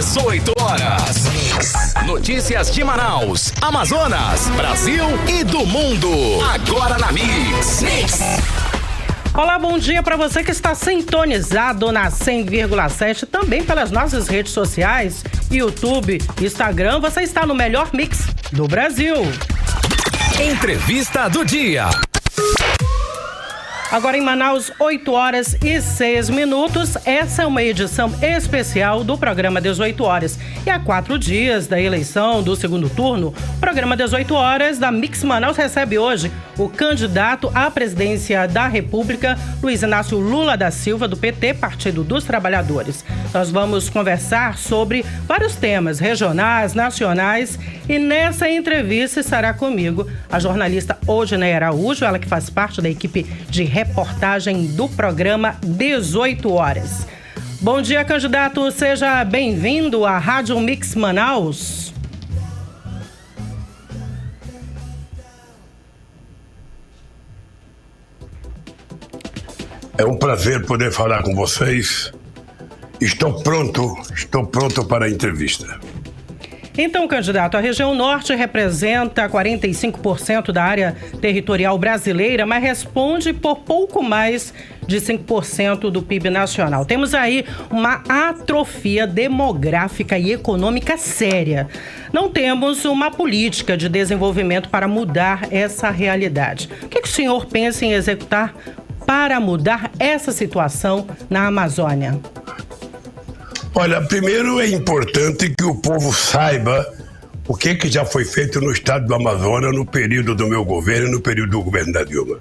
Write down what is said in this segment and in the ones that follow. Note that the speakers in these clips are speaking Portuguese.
18 horas. Notícias de Manaus, Amazonas, Brasil e do mundo. Agora na Mix. Olá, bom dia para você que está sintonizado na 100,7, também pelas nossas redes sociais, YouTube, Instagram. Você está no melhor mix do Brasil. Entrevista do dia. Agora em Manaus, 8 horas e 6 minutos. Essa é uma edição especial do programa 18 horas. E há 4 dias da eleição do segundo turno, o programa 18 horas da Mix Manaus recebe hoje o candidato à presidência da República, Luiz Inácio Lula da Silva, do PT, Partido dos Trabalhadores. Nós vamos conversar sobre vários temas regionais, nacionais, e nessa entrevista estará comigo a jornalista Odinei Araújo, ela que faz parte da equipe de reportagem do programa 18 horas. Bom dia, candidato. Seja bem-vindo à Rádio Mix Manaus. É um prazer poder falar com vocês. Estou pronto para a entrevista. Então, candidato, a região norte representa 45% da área territorial brasileira, mas responde por pouco mais de 5% do PIB nacional. Temos aí uma atrofia demográfica e econômica séria. Não temos uma política de desenvolvimento para mudar essa realidade. O que o senhor pensa em executar para mudar essa situação na Amazônia? Olha, primeiro é importante que o povo saiba o que já foi feito no estado do Amazonas no período do meu governo e no período do governo da Dilma.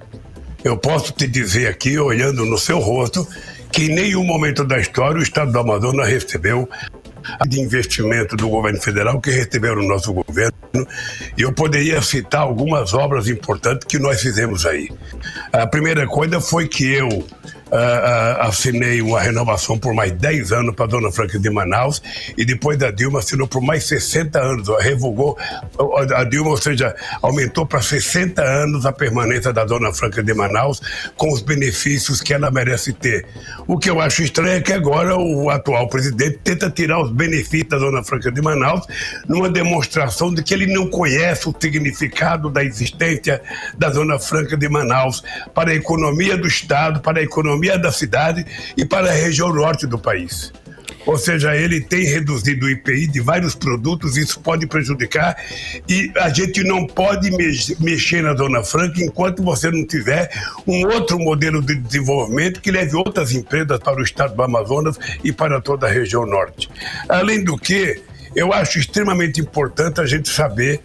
Eu posso te dizer aqui, olhando no seu rosto, que em nenhum momento da história o estado do Amazonas recebeu de investimento do governo federal que recebeu no nosso governo, e eu poderia citar algumas obras importantes que nós fizemos aí. A primeira coisa foi que eu assinei uma renovação por mais 10 anos para a Zona Franca de Manaus, e depois da Dilma assinou por mais 60 anos, revogou a Dilma, ou seja, aumentou para 60 anos a permanência da Zona Franca de Manaus com os benefícios que ela merece ter. O que eu acho estranho é que agora o atual presidente tenta tirar os benefícios da Zona Franca de Manaus numa demonstração de que ele não conhece o significado da existência da Zona Franca de Manaus para a economia do estado, para a economia da cidade e para a região norte do país. Ou seja, ele tem reduzido o IPI de vários produtos, isso pode prejudicar, e a gente não pode mexer na Zona Franca enquanto você não tiver um outro modelo de desenvolvimento que leve outras empresas para o estado do Amazonas e para toda a região norte. Além do que, eu acho extremamente importante a gente saber,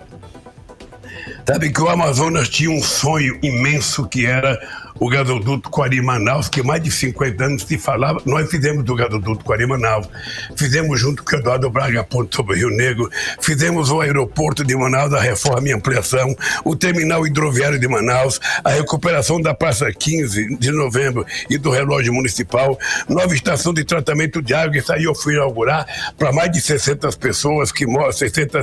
sabe, que o Amazonas tinha um sonho imenso que era o gasoduto Coari-Manaus, que mais de 50 anos se falava. Nós fizemos o gasoduto Coari-Manaus, fizemos junto com o Eduardo Braga Ponte sobre o Rio Negro, fizemos o aeroporto de Manaus, a reforma e ampliação, o terminal hidroviário de Manaus, a recuperação da Praça 15 de Novembro e do relógio municipal, nova estação de tratamento de água, isso aí eu fui inaugurar para mais de 600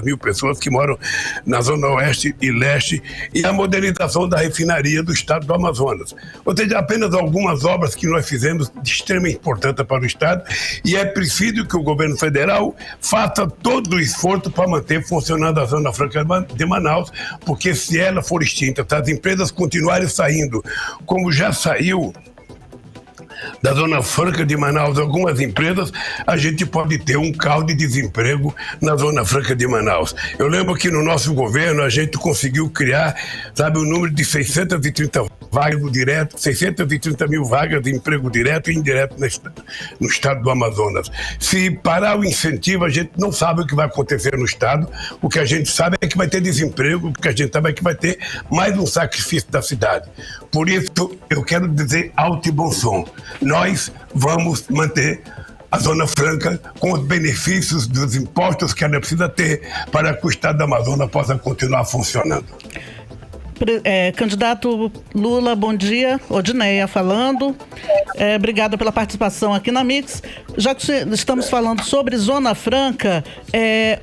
mil pessoas que moram na Zona Oeste e Leste, e a modernização da refinaria do estado do Amazonas. Ou seja, apenas algumas obras que nós fizemos de extrema importância para o estado, e é preciso que o governo federal faça todo o esforço para manter funcionando a Zona Franca de Manaus, porque se ela for extinta, se as empresas continuarem saindo como já saiu da Zona Franca de Manaus algumas empresas, a gente pode ter um caos de desemprego na Zona Franca de Manaus. Eu lembro que no nosso governo a gente conseguiu criar, sabe, o número de 630 vagas direto, 630 mil vagas de emprego direto e indireto no estado do Amazonas. Se parar o incentivo, a gente não sabe o que vai acontecer no estado. O que a gente sabe é que vai ter desemprego, o que a gente sabe é que vai ter mais um sacrifício da cidade. Por isso, eu quero dizer alto e bom som. Nós vamos manter a Zona Franca com os benefícios dos impostos que ela precisa ter para que o estado do Amazonas possa continuar funcionando. Candidato Lula, bom dia. Odineia falando. Obrigada pela participação aqui na Mix. Já que estamos falando sobre Zona Franca,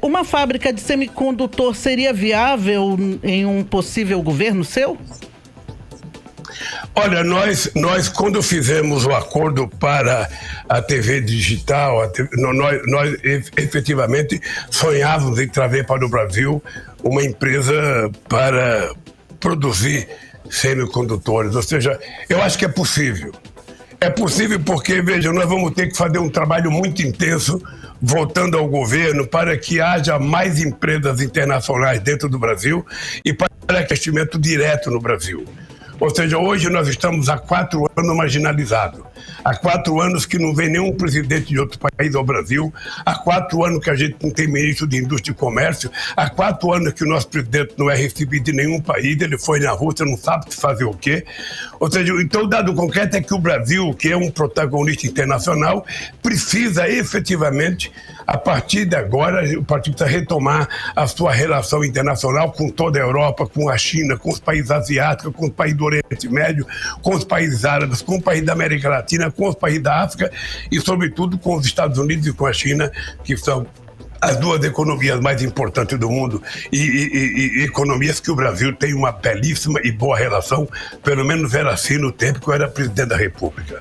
uma fábrica de semicondutor seria viável em um possível governo seu? Olha, nós quando fizemos o acordo para a TV digital, nós efetivamente sonhávamos em trazer para o Brasil uma empresa para produzir semicondutores. Ou seja, eu acho que é possível. É possível porque, veja, nós vamos ter que fazer um trabalho muito intenso voltando ao governo para que haja mais empresas internacionais dentro do Brasil e para investimento direto no Brasil. Ou seja, hoje nós estamos há 4 anos marginalizados. Há 4 anos que não vem nenhum presidente de outro país ao Brasil. Há 4 anos que a gente não tem ministro de Indústria e Comércio. Há 4 anos que o nosso presidente não é recebido em nenhum país. Ele foi na Rússia, não sabe fazer o quê. Ou seja, então o dado concreto é que o Brasil, que é um protagonista internacional, precisa efetivamente, a partir de agora, o partido precisa retomar a sua relação internacional com toda a Europa, com a China, com os países asiáticos, com os países do Oriente Médio, com os países árabes, com os países da América Latina, com os países da África e, sobretudo, com os Estados Unidos e com a China, que são as 2 economias mais importantes do mundo e economias que o Brasil tem uma belíssima e boa relação, pelo menos era assim no tempo que eu era presidente da República.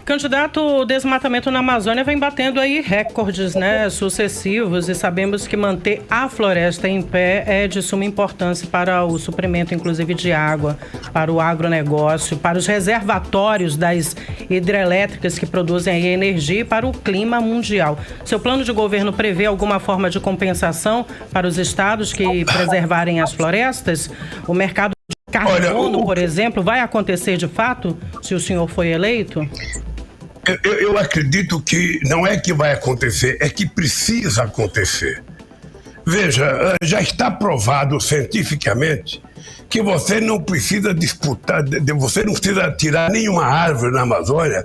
Candidato, o desmatamento na Amazônia vem batendo aí recordes, sucessivos, e sabemos que manter a floresta em pé é de suma importância para o suprimento, inclusive, de água, para o agronegócio, para os reservatórios das hidrelétricas que produzem aí energia e para o clima mundial. Seu plano de governo prevê alguma forma de compensação para os estados que preservarem as florestas? O mercado de carbono, por exemplo, vai acontecer de fato se o senhor for eleito? Eu acredito que não é que vai acontecer, é que precisa acontecer. Veja, já está provado cientificamente que você não precisa disputar, você não precisa tirar nenhuma árvore na Amazônia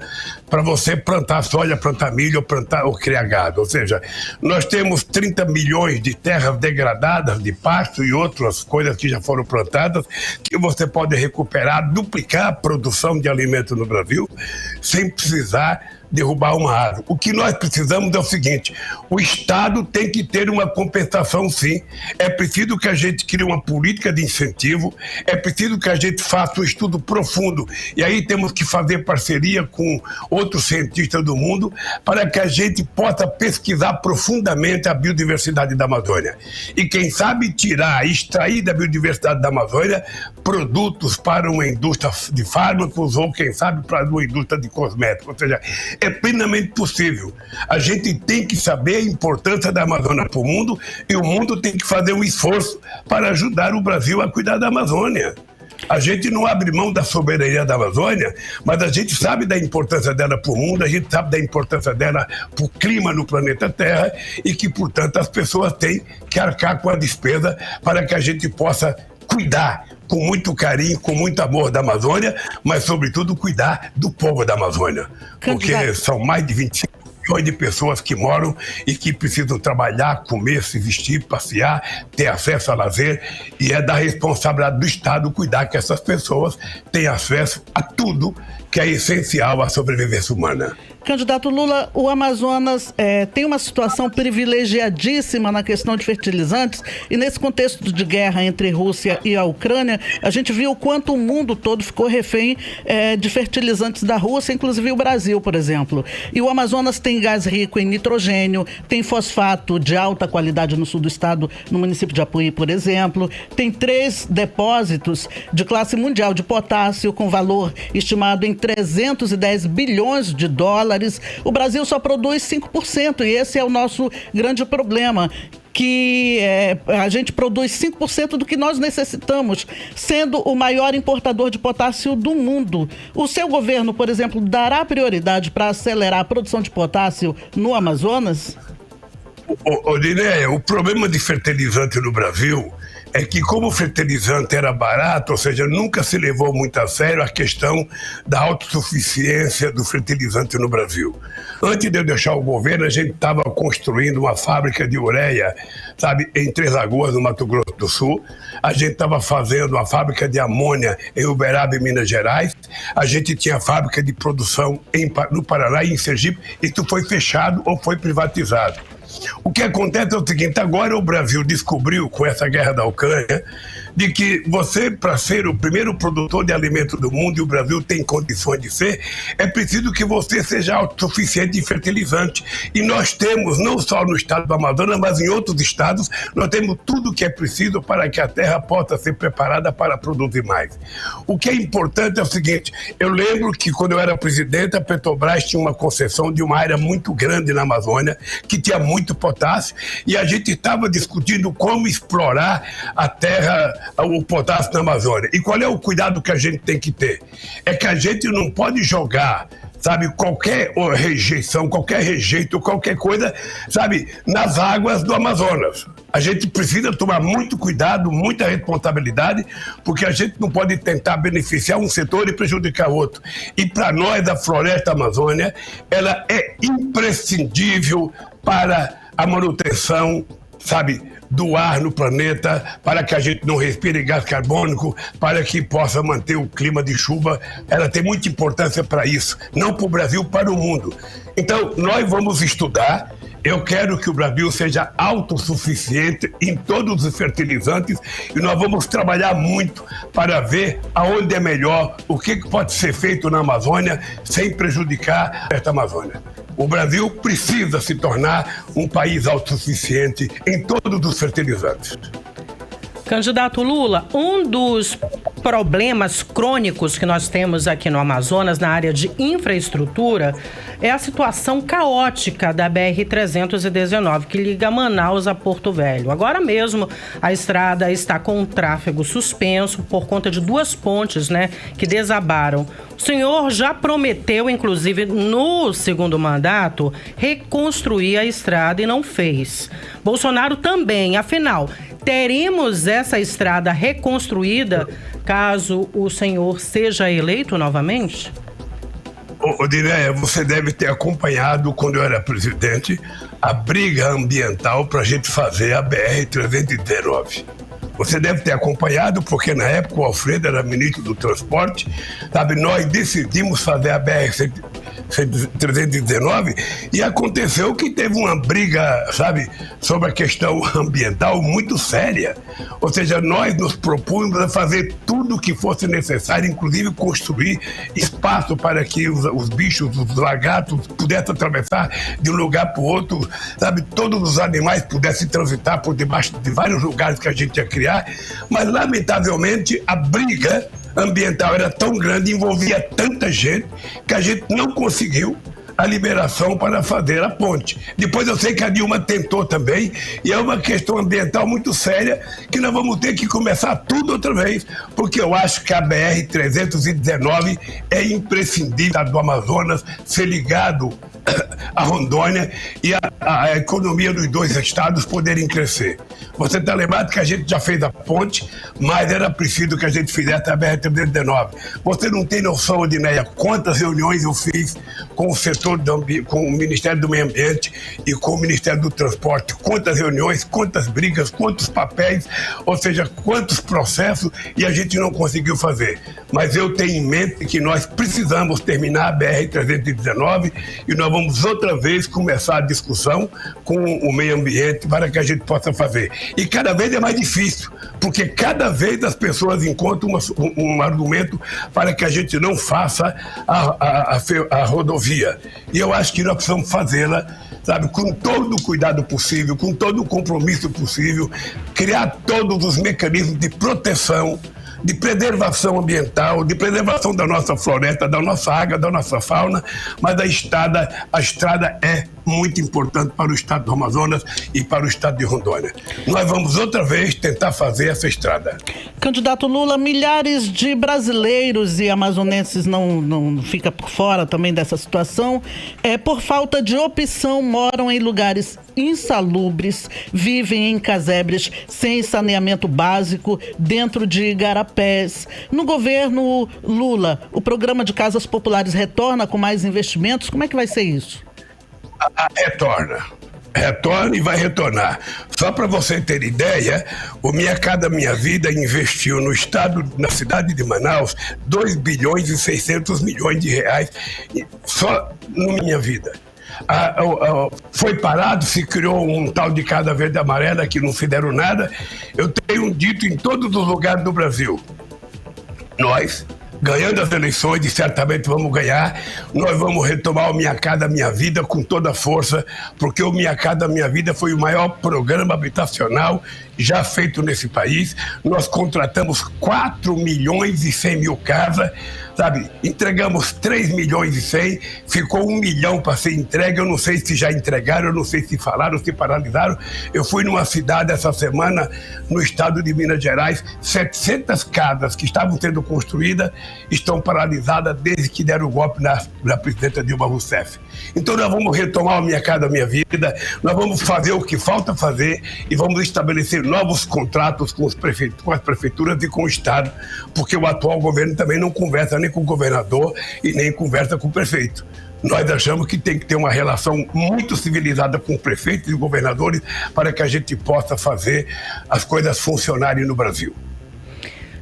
para você plantar soja, plantar milho ou criar gado. Ou seja, nós temos 30 milhões de terras degradadas, de pasto e outras coisas que já foram plantadas, que você pode recuperar, duplicar a produção de alimento no Brasil, sem precisar derrubar uma árvore. O que nós precisamos é o seguinte: o Estado tem que ter uma compensação, sim. É preciso que a gente crie uma política de incentivo, é preciso que a gente faça um estudo profundo, e aí temos que fazer parceria com outros cientistas do mundo para que a gente possa pesquisar profundamente a biodiversidade da Amazônia. E quem sabe extrair da biodiversidade da Amazônia produtos para uma indústria de fármacos ou, quem sabe, para uma indústria de cosméticos. Ou seja, é plenamente possível. A gente tem que saber a importância da Amazônia para o mundo e o mundo tem que fazer um esforço para ajudar o Brasil a cuidar da Amazônia. A gente não abre mão da soberania da Amazônia, mas a gente sabe da importância dela para o mundo, a gente sabe da importância dela para o clima no planeta Terra e que, portanto, as pessoas têm que arcar com a despesa para que a gente possa cuidar com muito carinho, com muito amor da Amazônia, mas, sobretudo, cuidar do povo da Amazônia. Porque são mais de 25 milhões de pessoas que moram e que precisam trabalhar, comer, se vestir, passear, ter acesso a lazer, e é da responsabilidade do Estado cuidar que essas pessoas tenham acesso a tudo que é essencial à sobrevivência humana. Candidato Lula, o Amazonas tem uma situação privilegiadíssima na questão de fertilizantes, e nesse contexto de guerra entre Rússia e a Ucrânia, a gente viu o quanto o mundo todo ficou refém de fertilizantes da Rússia, inclusive o Brasil, por exemplo. E o Amazonas tem gás rico em nitrogênio, tem fosfato de alta qualidade no sul do estado, no município de Apuí, por exemplo, tem 3 depósitos de classe mundial de potássio com valor estimado em 310 bilhões de dólares. O Brasil só produz 5%, e esse é o nosso grande problema, que a gente produz 5% do que nós necessitamos, sendo o maior importador de potássio do mundo. O seu governo, por exemplo, dará prioridade para acelerar a produção de potássio no Amazonas? Linéia, o problema de fertilizante no Brasil é que, como o fertilizante era barato, ou seja, nunca se levou muito a sério a questão da autossuficiência do fertilizante no Brasil. Antes de eu deixar o governo, a gente estava construindo uma fábrica de ureia, sabe, em Três Lagoas, no Mato Grosso do Sul. A gente estava fazendo uma fábrica de amônia em Uberaba, em Minas Gerais. A gente tinha fábrica de produção no Paraná e em Sergipe. Isso foi fechado ou foi privatizado. O que acontece é o seguinte: agora o Brasil descobriu, com essa guerra da Ucrânia, de que você, para ser o primeiro produtor de alimentos do mundo, e o Brasil tem condições de ser, é preciso que você seja autossuficiente em fertilizante. E nós temos, não só no estado do Amazonas, mas em outros estados, nós temos tudo o que é preciso para que a terra possa ser preparada para produzir mais. O que é importante é o seguinte: eu lembro que quando eu era presidente, a Petrobras tinha uma concessão de uma área muito grande na Amazônia, que tinha muito potássio, e a gente estava discutindo como explorar a terra, o potássio na Amazônia. E qual é o cuidado que a gente tem que ter? É que a gente não pode jogar, sabe, qualquer rejeição, qualquer rejeito, qualquer coisa, sabe, nas águas do Amazonas. A gente precisa tomar muito cuidado, muita responsabilidade, porque a gente não pode tentar beneficiar um setor e prejudicar outro. E para nós, a floresta amazônica, ela é imprescindível para a manutenção, sabe, do ar no planeta, para que a gente não respire gás carbônico, para que possa manter o clima de chuva. Ela tem muita importância para isso, não para o Brasil, para o mundo. Então, nós vamos estudar. Eu quero que o Brasil seja autossuficiente em todos os fertilizantes e nós vamos trabalhar muito para ver aonde é melhor, o que pode ser feito na Amazônia sem prejudicar esta Amazônia. O Brasil precisa se tornar um país autossuficiente em todos os fertilizantes. Candidato Lula, um dos problemas crônicos que nós temos aqui no Amazonas, na área de infraestrutura, é a situação caótica da BR-319, que liga Manaus a Porto Velho. Agora mesmo, a estrada está com o tráfego suspenso por conta de 2 pontes, que desabaram. O senhor já prometeu, inclusive, no segundo mandato, reconstruir a estrada e não fez. Bolsonaro também, afinal, teremos essa estrada reconstruída caso o senhor seja eleito novamente? Odineia, você deve ter acompanhado, quando eu era presidente, a briga ambiental para a gente fazer a BR-319. Você deve ter acompanhado, porque na época o Alfredo era ministro do Transporte, sabe, nós decidimos fazer a BR-319 e aconteceu que teve uma briga, sabe, sobre a questão ambiental muito séria. Ou seja, nós nos propomos a fazer tudo o que fosse necessário, inclusive construir espaço para que os bichos, os lagartos pudessem atravessar de um lugar para o outro, sabe, todos os animais pudessem transitar por debaixo de vários lugares que a gente ia criar, mas lamentavelmente a briga ambiental era tão grande, envolvia tanta gente, que a gente não conseguiu a liberação para fazer a ponte. Depois eu sei que a Dilma tentou também, e é uma questão ambiental muito séria, que nós vamos ter que começar tudo outra vez, porque eu acho que a BR-319 é imprescindível do Amazonas ser ligado a Rondônia e a economia dos 2 estados poderem crescer. Você está lembrado que a gente já fez a ponte, mas era preciso que a gente fizesse a BR-319. Você não tem noção, Odineia, quantas reuniões eu fiz com o setor, com o Ministério do Meio Ambiente e com o Ministério do Transporte. Quantas reuniões, quantas brigas, quantos papéis, ou seja, quantos processos, e a gente não conseguiu fazer. Mas eu tenho em mente que nós precisamos terminar a BR-319 e nós vamos outra vez começar a discussão com o meio ambiente para que a gente possa fazer. E cada vez é mais difícil, porque cada vez as pessoas encontram um argumento para que a gente não faça a rodovia. E eu acho que nós precisamos fazê-la, sabe, com todo o cuidado possível, com todo o compromisso possível, criar todos os mecanismos de proteção, de preservação ambiental, de preservação da nossa floresta, da nossa água, da nossa fauna, mas a estrada é muito importante para o estado do Amazonas e para o estado de Rondônia. Nós vamos outra vez tentar fazer essa estrada. Candidato Lula, milhares de brasileiros e amazonenses não ficam por fora também dessa situação. Por falta de opção, moram em lugares insalubres, vivem em casebres sem saneamento básico dentro de igarapés. No governo Lula, o programa de casas populares retorna com mais investimentos? Como é que vai ser isso? Retorna e vai retornar. Só para você ter ideia, o Minha Casa Minha Vida investiu no estado, na cidade de Manaus, 2 bilhões e 600 milhões de reais só no Minha Vida. foi parado, se criou um tal de Casa Verde e Amarela que não fizeram nada. Eu tenho dito em todos os lugares do Brasil, nós, ganhando as eleições, e certamente vamos ganhar, nós vamos retomar o Minha Casa Minha Vida com toda a força, porque o Minha Casa Minha Vida foi o maior programa habitacional já feito nesse país. Nós contratamos 4 milhões e 100 mil casas, sabe? Entregamos 3 milhões e 100, ficou 1 milhão para ser entregue. Eu não sei se já entregaram, eu não sei se falaram, se paralisaram. Eu fui numa cidade essa semana, no estado de Minas Gerais, 700 casas que estavam sendo construídas estão paralisadas desde que deram o golpe na presidenta Dilma Rousseff. Então nós vamos retomar a Minha Casa Minha Vida, nós vamos fazer o que falta fazer e vamos estabelecer novos contratos com as prefeituras e com o Estado, porque o atual governo também não conversa nem com o governador e nem conversa com o prefeito. Nós achamos que tem que ter uma relação muito civilizada com prefeitos e governadores para que a gente possa fazer as coisas funcionarem no Brasil.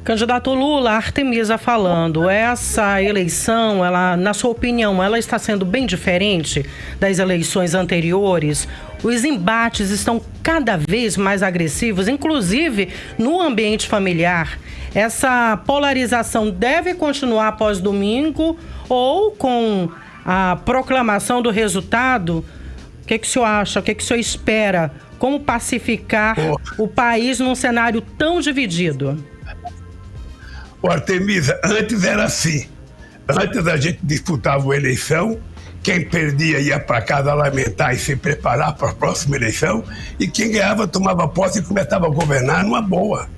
Candidato Lula, Artemisa falando, essa eleição, ela, na sua opinião, ela está sendo bem diferente das eleições anteriores? Os embates estão cada vez mais agressivos, inclusive no ambiente familiar. Essa polarização deve continuar após domingo ou com a proclamação do resultado? O que o senhor acha? O que o senhor espera? Como pacificar o país num cenário tão dividido? Artemisa, antes era assim. Antes a gente disputava uma eleição, quem perdia ia para casa lamentar e se preparar para a próxima eleição, e quem ganhava tomava posse e começava a governar numa boa.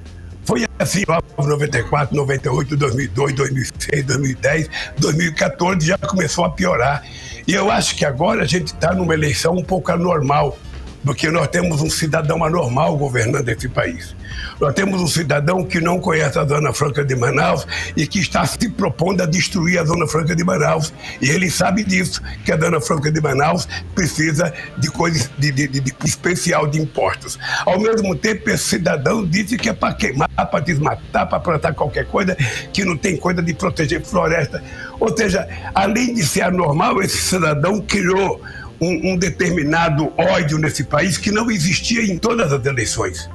Foi assim, 94, 98, 2002, 2006, 2010, 2014 já começou a piorar. E eu acho que agora a gente está numa eleição um pouco anormal, porque nós temos um cidadão anormal governando esse país. Nós temos um cidadão que não conhece a Zona Franca de Manaus e que está se propondo a destruir a Zona Franca de Manaus. E ele sabe disso, que a Zona Franca de Manaus precisa de coisas de especial de impostos. Ao mesmo tempo, esse cidadão disse que é para queimar, para desmatar, para plantar qualquer coisa, que não tem coisa de proteger floresta. Ou seja, além de ser anormal, esse cidadão criou um determinado ódio nesse país que não existia em todas as eleições.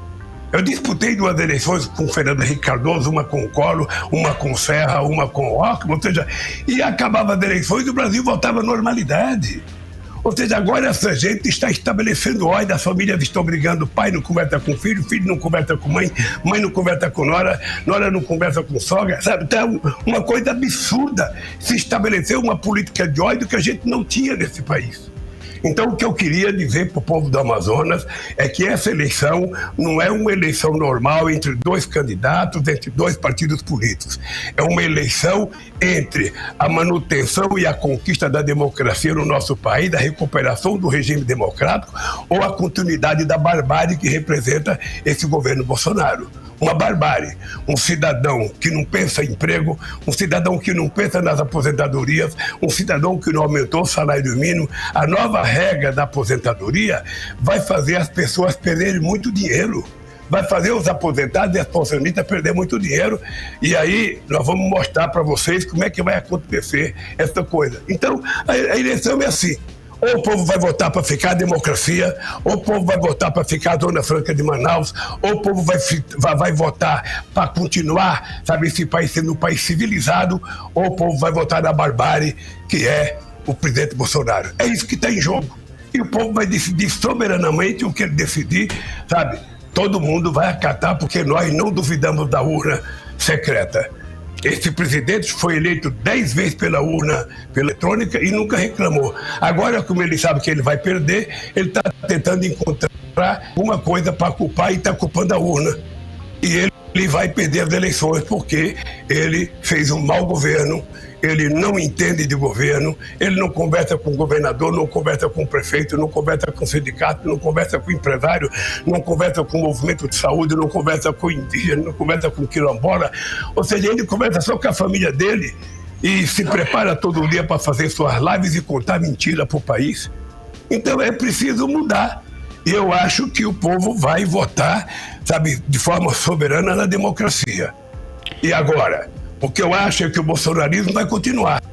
Eu disputei 2 eleições com o Fernando Henrique Cardoso, uma com o Collor, uma com o Serra, uma com o Alckmin, ou seja, e acabava as eleições e o Brasil voltava à normalidade. Ou seja, agora essa gente está estabelecendo ódio, as famílias estão brigando, pai não conversa com filho, filho não conversa com mãe, mãe não conversa com nora, nora não conversa com sogra, sabe? Então, uma coisa absurda, se estabeleceu uma política de ódio que a gente não tinha nesse país. Então, o que eu queria dizer para o povo do Amazonas é que essa eleição não é uma eleição normal entre 2 candidatos, entre 2 partidos políticos. É uma eleição entre a manutenção e a conquista da democracia no nosso país, da recuperação do regime democrático, ou a continuidade da barbárie que representa esse governo Bolsonaro. Uma barbárie. Um cidadão que não pensa em emprego, um cidadão que não pensa nas aposentadorias, um cidadão que não aumentou o salário mínimo. A nova regra da aposentadoria vai fazer as pessoas perderem muito dinheiro. Vai fazer os aposentados e as pensionistas perder muito dinheiro. E aí nós vamos mostrar para vocês como é que vai acontecer essa coisa. Então, a eleição é assim. Ou o povo vai votar para ficar a democracia, ou o povo vai votar para ficar a Zona Franca de Manaus, ou o povo vai votar para continuar, sabe, esse país sendo um país civilizado, ou o povo vai votar na barbárie, que é o presidente Bolsonaro. É isso que está em jogo. E o povo vai decidir soberanamente o que ele decidir, sabe? Todo mundo vai acatar, porque nós não duvidamos da urna secreta. Esse presidente foi eleito 10 vezes pela urna eletrônica e nunca reclamou. Agora, como ele sabe que ele vai perder, ele está tentando encontrar alguma coisa para culpar e está culpando a urna. E ele vai perder as eleições porque ele fez um mau governo, ele não entende de governo, ele não conversa com o governador, não conversa com o prefeito, não conversa com o sindicato, não conversa com o empresário, não conversa com o movimento de saúde, não conversa com o indígena, não conversa com o quilombola. Ou seja, ele conversa só com a família dele e se prepara todo dia para fazer suas lives e contar mentira para o país. Então é preciso mudar. E eu acho que o povo vai votar, sabe, de forma soberana na democracia. E agora? O que eu acho é que o bolsonarismo vai continuar.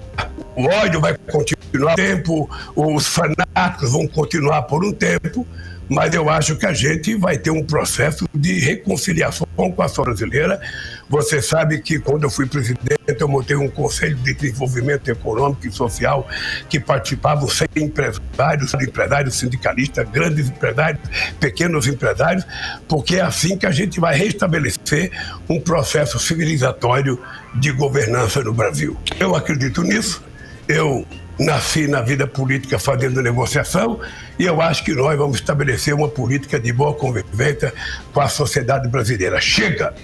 O ódio vai continuar um tempo, os fanáticos vão continuar por um tempo, mas eu acho que a gente vai ter um processo de reconciliação com a sociedade brasileira. Você sabe que quando eu fui presidente, eu montei um Conselho de Desenvolvimento Econômico e Social que participavam 100 empresários sindicalistas, grandes empresários, pequenos empresários, porque é assim que a gente vai restabelecer um processo civilizatório de governança no Brasil. Eu acredito nisso. Eu nasci na vida política fazendo negociação e eu acho que nós vamos estabelecer uma política de boa convivência com a sociedade brasileira. Chega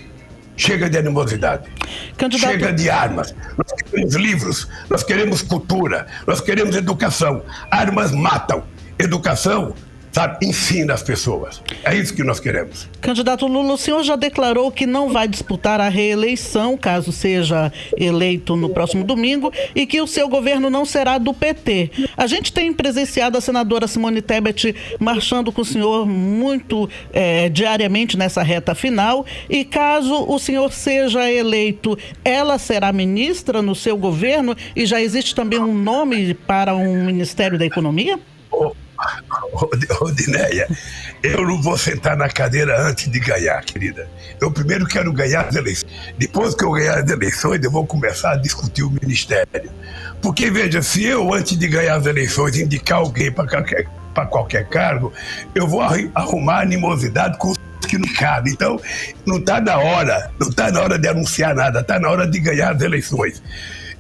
de animosidade, chega de armas. Nós queremos livros, nós queremos cultura, nós queremos educação. Armas matam, educação, sabe, ensina as pessoas. É isso que nós queremos. Candidato Lula, o senhor já declarou que não vai disputar a reeleição, caso seja eleito no próximo domingo, e que o seu governo não será do PT. A gente tem presenciado a senadora Simone Tebet marchando com o senhor muito diariamente nessa reta final, e caso o senhor seja eleito, ela será ministra no seu governo, e já existe também um nome para um Ministério da Economia? Rodinéia, eu não vou sentar na cadeira antes de ganhar, querida. Eu primeiro quero ganhar as eleições. Depois que eu ganhar as eleições, eu vou começar a discutir o ministério. Porque, veja, se eu, antes de ganhar as eleições, indicar alguém para qualquer cargo, eu vou arrumar animosidade com os que não cabem. Então, não está na hora de anunciar nada, está na hora de ganhar as eleições.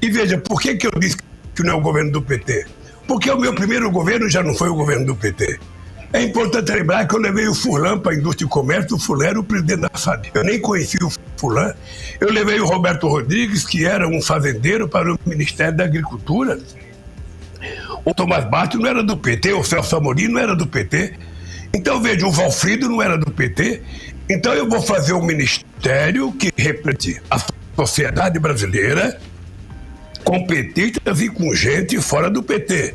E veja, por que eu disse que não é o governo do PT? Porque o meu primeiro governo já não foi o governo do PT. É importante lembrar que eu levei o Furlan para a indústria e comércio, o Furlan era o presidente da FAB. Eu nem conheci o Furlan. Eu levei o Roberto Rodrigues, que era um fazendeiro, para o Ministério da Agricultura. O Tomás Bastos não era do PT, o Celso Amorim não era do PT. Então, veja, o Valfrido não era do PT. Então, eu vou fazer um ministério que represente a sociedade brasileira, competentes e com gente fora do PT.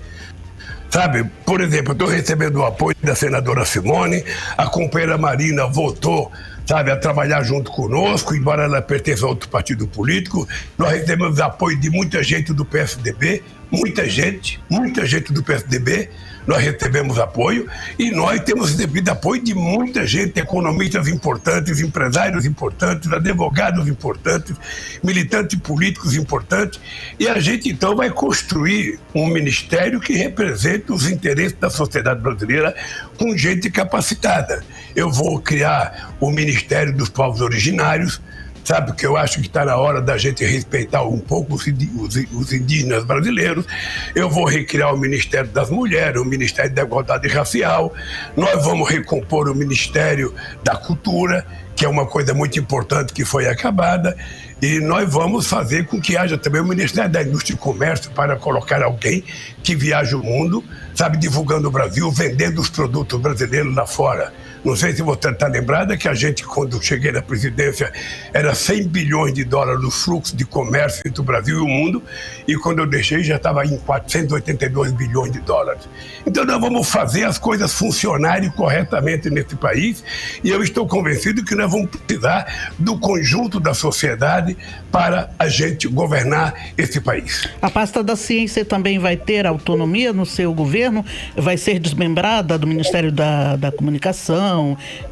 Sabe, por exemplo, eu estou recebendo o apoio da senadora Simone, a companheira Marina voltou, sabe, a trabalhar junto conosco, embora ela pertença a outro partido político. Nós recebemos apoio de muita gente do PSDB, muita gente do PSDB, nós recebemos apoio e nós temos recebido apoio de muita gente, economistas importantes, empresários importantes, advogados importantes, militantes políticos importantes, e a gente então vai construir um ministério que represente os interesses da sociedade brasileira com gente capacitada. Eu vou criar o Ministério dos Povos Originários, sabe, que eu acho que está na hora da gente respeitar um pouco os indígenas brasileiros. Eu vou recriar o Ministério das Mulheres, o Ministério da Igualdade Racial. Nós vamos recompor o Ministério da Cultura, que é uma coisa muito importante que foi acabada. E nós vamos fazer com que haja também o Ministério da Indústria e Comércio para colocar alguém que viaje o mundo, sabe, divulgando o Brasil, vendendo os produtos brasileiros lá fora. Não sei se você está lembrada que a gente, quando cheguei na presidência, era 100 bilhões de dólares no fluxo de comércio entre o Brasil e o mundo, e quando eu deixei já estava em 482 bilhões de dólares. Então nós vamos fazer as coisas funcionarem corretamente nesse país, e eu estou convencido que nós vamos precisar do conjunto da sociedade para a gente governar esse país. A pasta da ciência também vai ter autonomia no seu governo? Vai ser desmembrada do Ministério da Comunicação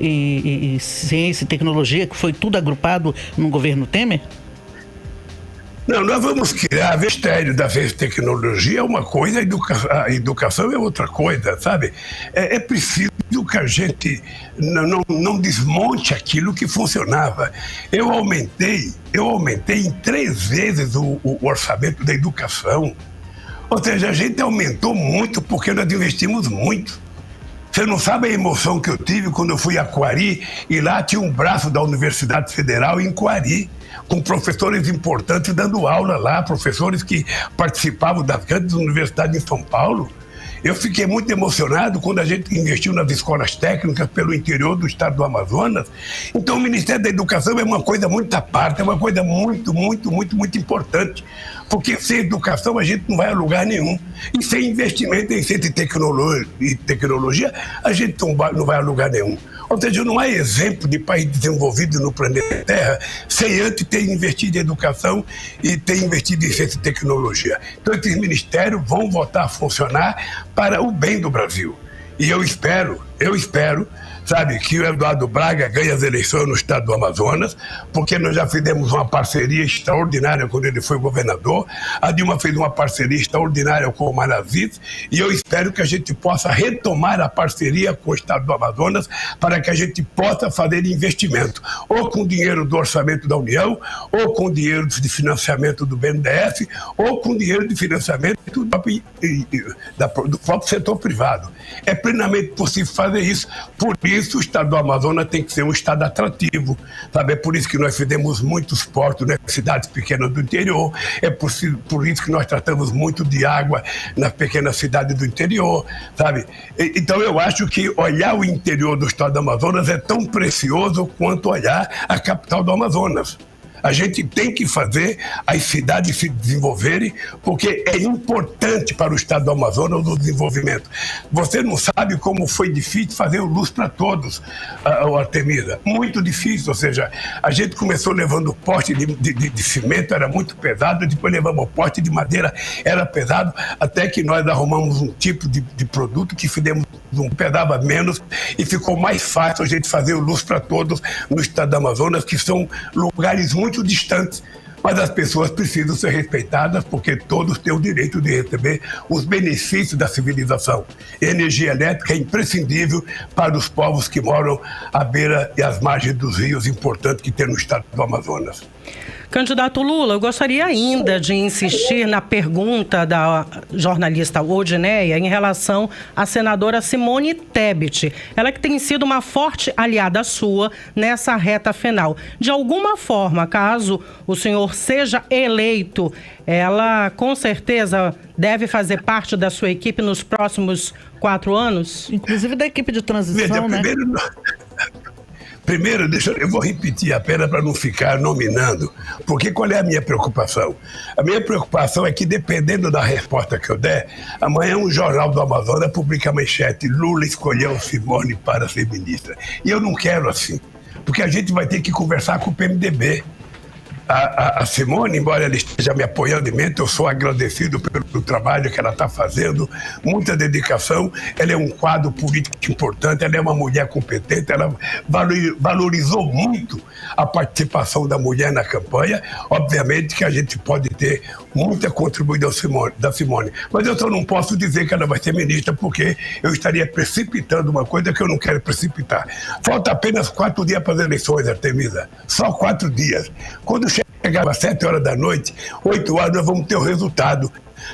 e Ciência e Tecnologia, que foi tudo agrupado no governo Temer? Não, nós vamos criar o Ministério da Ciência e Tecnologia, é uma coisa, a educação é outra coisa, sabe? É preciso que a gente não desmonte aquilo que funcionava. Eu aumentei em 3 vezes o orçamento da educação. Ou seja, a gente aumentou muito porque nós investimos muito. Você não sabe a emoção que eu tive quando eu fui a Coari e lá tinha um braço da Universidade Federal em Coari, com professores importantes dando aula lá, professores que participavam das grandes universidades em São Paulo. Eu fiquei muito emocionado quando a gente investiu nas escolas técnicas pelo interior do estado do Amazonas. Então o Ministério da Educação é uma coisa muito à parte, é uma coisa muito, muito, muito, muito importante. Porque sem educação a gente não vai a lugar nenhum. E sem investimento em ciência e tecnologia, a gente não vai a lugar nenhum. Ou seja, não há exemplo de país desenvolvido no planeta Terra sem antes ter investido em educação e ter investido em ciência e tecnologia. Então, esses ministérios vão voltar a funcionar para o bem do Brasil. E eu espero, sabe, que o Eduardo Braga ganhe as eleições no estado do Amazonas, porque nós já fizemos uma parceria extraordinária quando ele foi governador. A Dilma fez uma parceria extraordinária com o Maravis, e eu espero que a gente possa retomar a parceria com o estado do Amazonas para que a gente possa fazer investimento, ou com dinheiro do orçamento da União, ou com dinheiro de financiamento do BNDES, ou com dinheiro de financiamento do próprio setor privado. É plenamente possível fazer isso. Por isso, o estado do Amazonas tem que ser um estado atrativo, sabe? É por isso que nós fizemos muitos portos nas cidades pequenas do interior, é por isso que nós tratamos muito de água nas pequenas cidades do interior, sabe? Então, eu acho que olhar o interior do estado do Amazonas é tão precioso quanto olhar a capital do Amazonas. A gente tem que fazer as cidades se desenvolverem, porque é importante para o estado do Amazonas o desenvolvimento. Você não sabe como foi difícil fazer o Luz para Todos, Artemisa. Muito difícil, ou seja, a gente começou levando poste de cimento, era muito pesado, depois levamos o poste de madeira, era pesado, até que nós arrumamos um tipo de produto que fizemos pesava menos e ficou mais fácil a gente fazer o Luz para Todos no estado do Amazonas, que são lugares muito distantes, mas as pessoas precisam ser respeitadas porque todos têm o direito de receber os benefícios da civilização. Energia elétrica é imprescindível para os povos que moram à beira e às margens dos rios importantes que tem no estado do Amazonas. Candidato Lula, eu gostaria ainda de insistir na pergunta da jornalista Odineia em relação à senadora Simone Tebet. Ela que tem sido uma forte aliada sua nessa reta final. De alguma forma, caso o senhor seja eleito, ela com certeza deve fazer parte da sua equipe nos próximos 4 anos? Inclusive da equipe de transição, né? Primeiro, eu vou repetir apenas para não ficar nominando, porque qual é a minha preocupação? A minha preocupação é que, dependendo da resposta que eu der, amanhã um jornal do Amazonas publica a manchete: Lula escolheu Simone para ser ministra. E eu não quero assim, porque a gente vai ter que conversar com o PMDB. A Simone, embora ela esteja me apoiando imenso, eu sou agradecido pelo trabalho que ela está fazendo, muita dedicação, ela é um quadro político importante, ela é uma mulher competente, ela valorizou muito a participação da mulher na campanha. Obviamente que a gente pode ter muita contribuição da Simone, mas eu só não posso dizer que ela vai ser ministra, porque eu estaria precipitando uma coisa que eu não quero precipitar. Falta apenas 4 dias para as eleições, Artemisa, só 4 dias. Quando chegar às 7 horas da noite, 8 horas, nós vamos ter o resultado.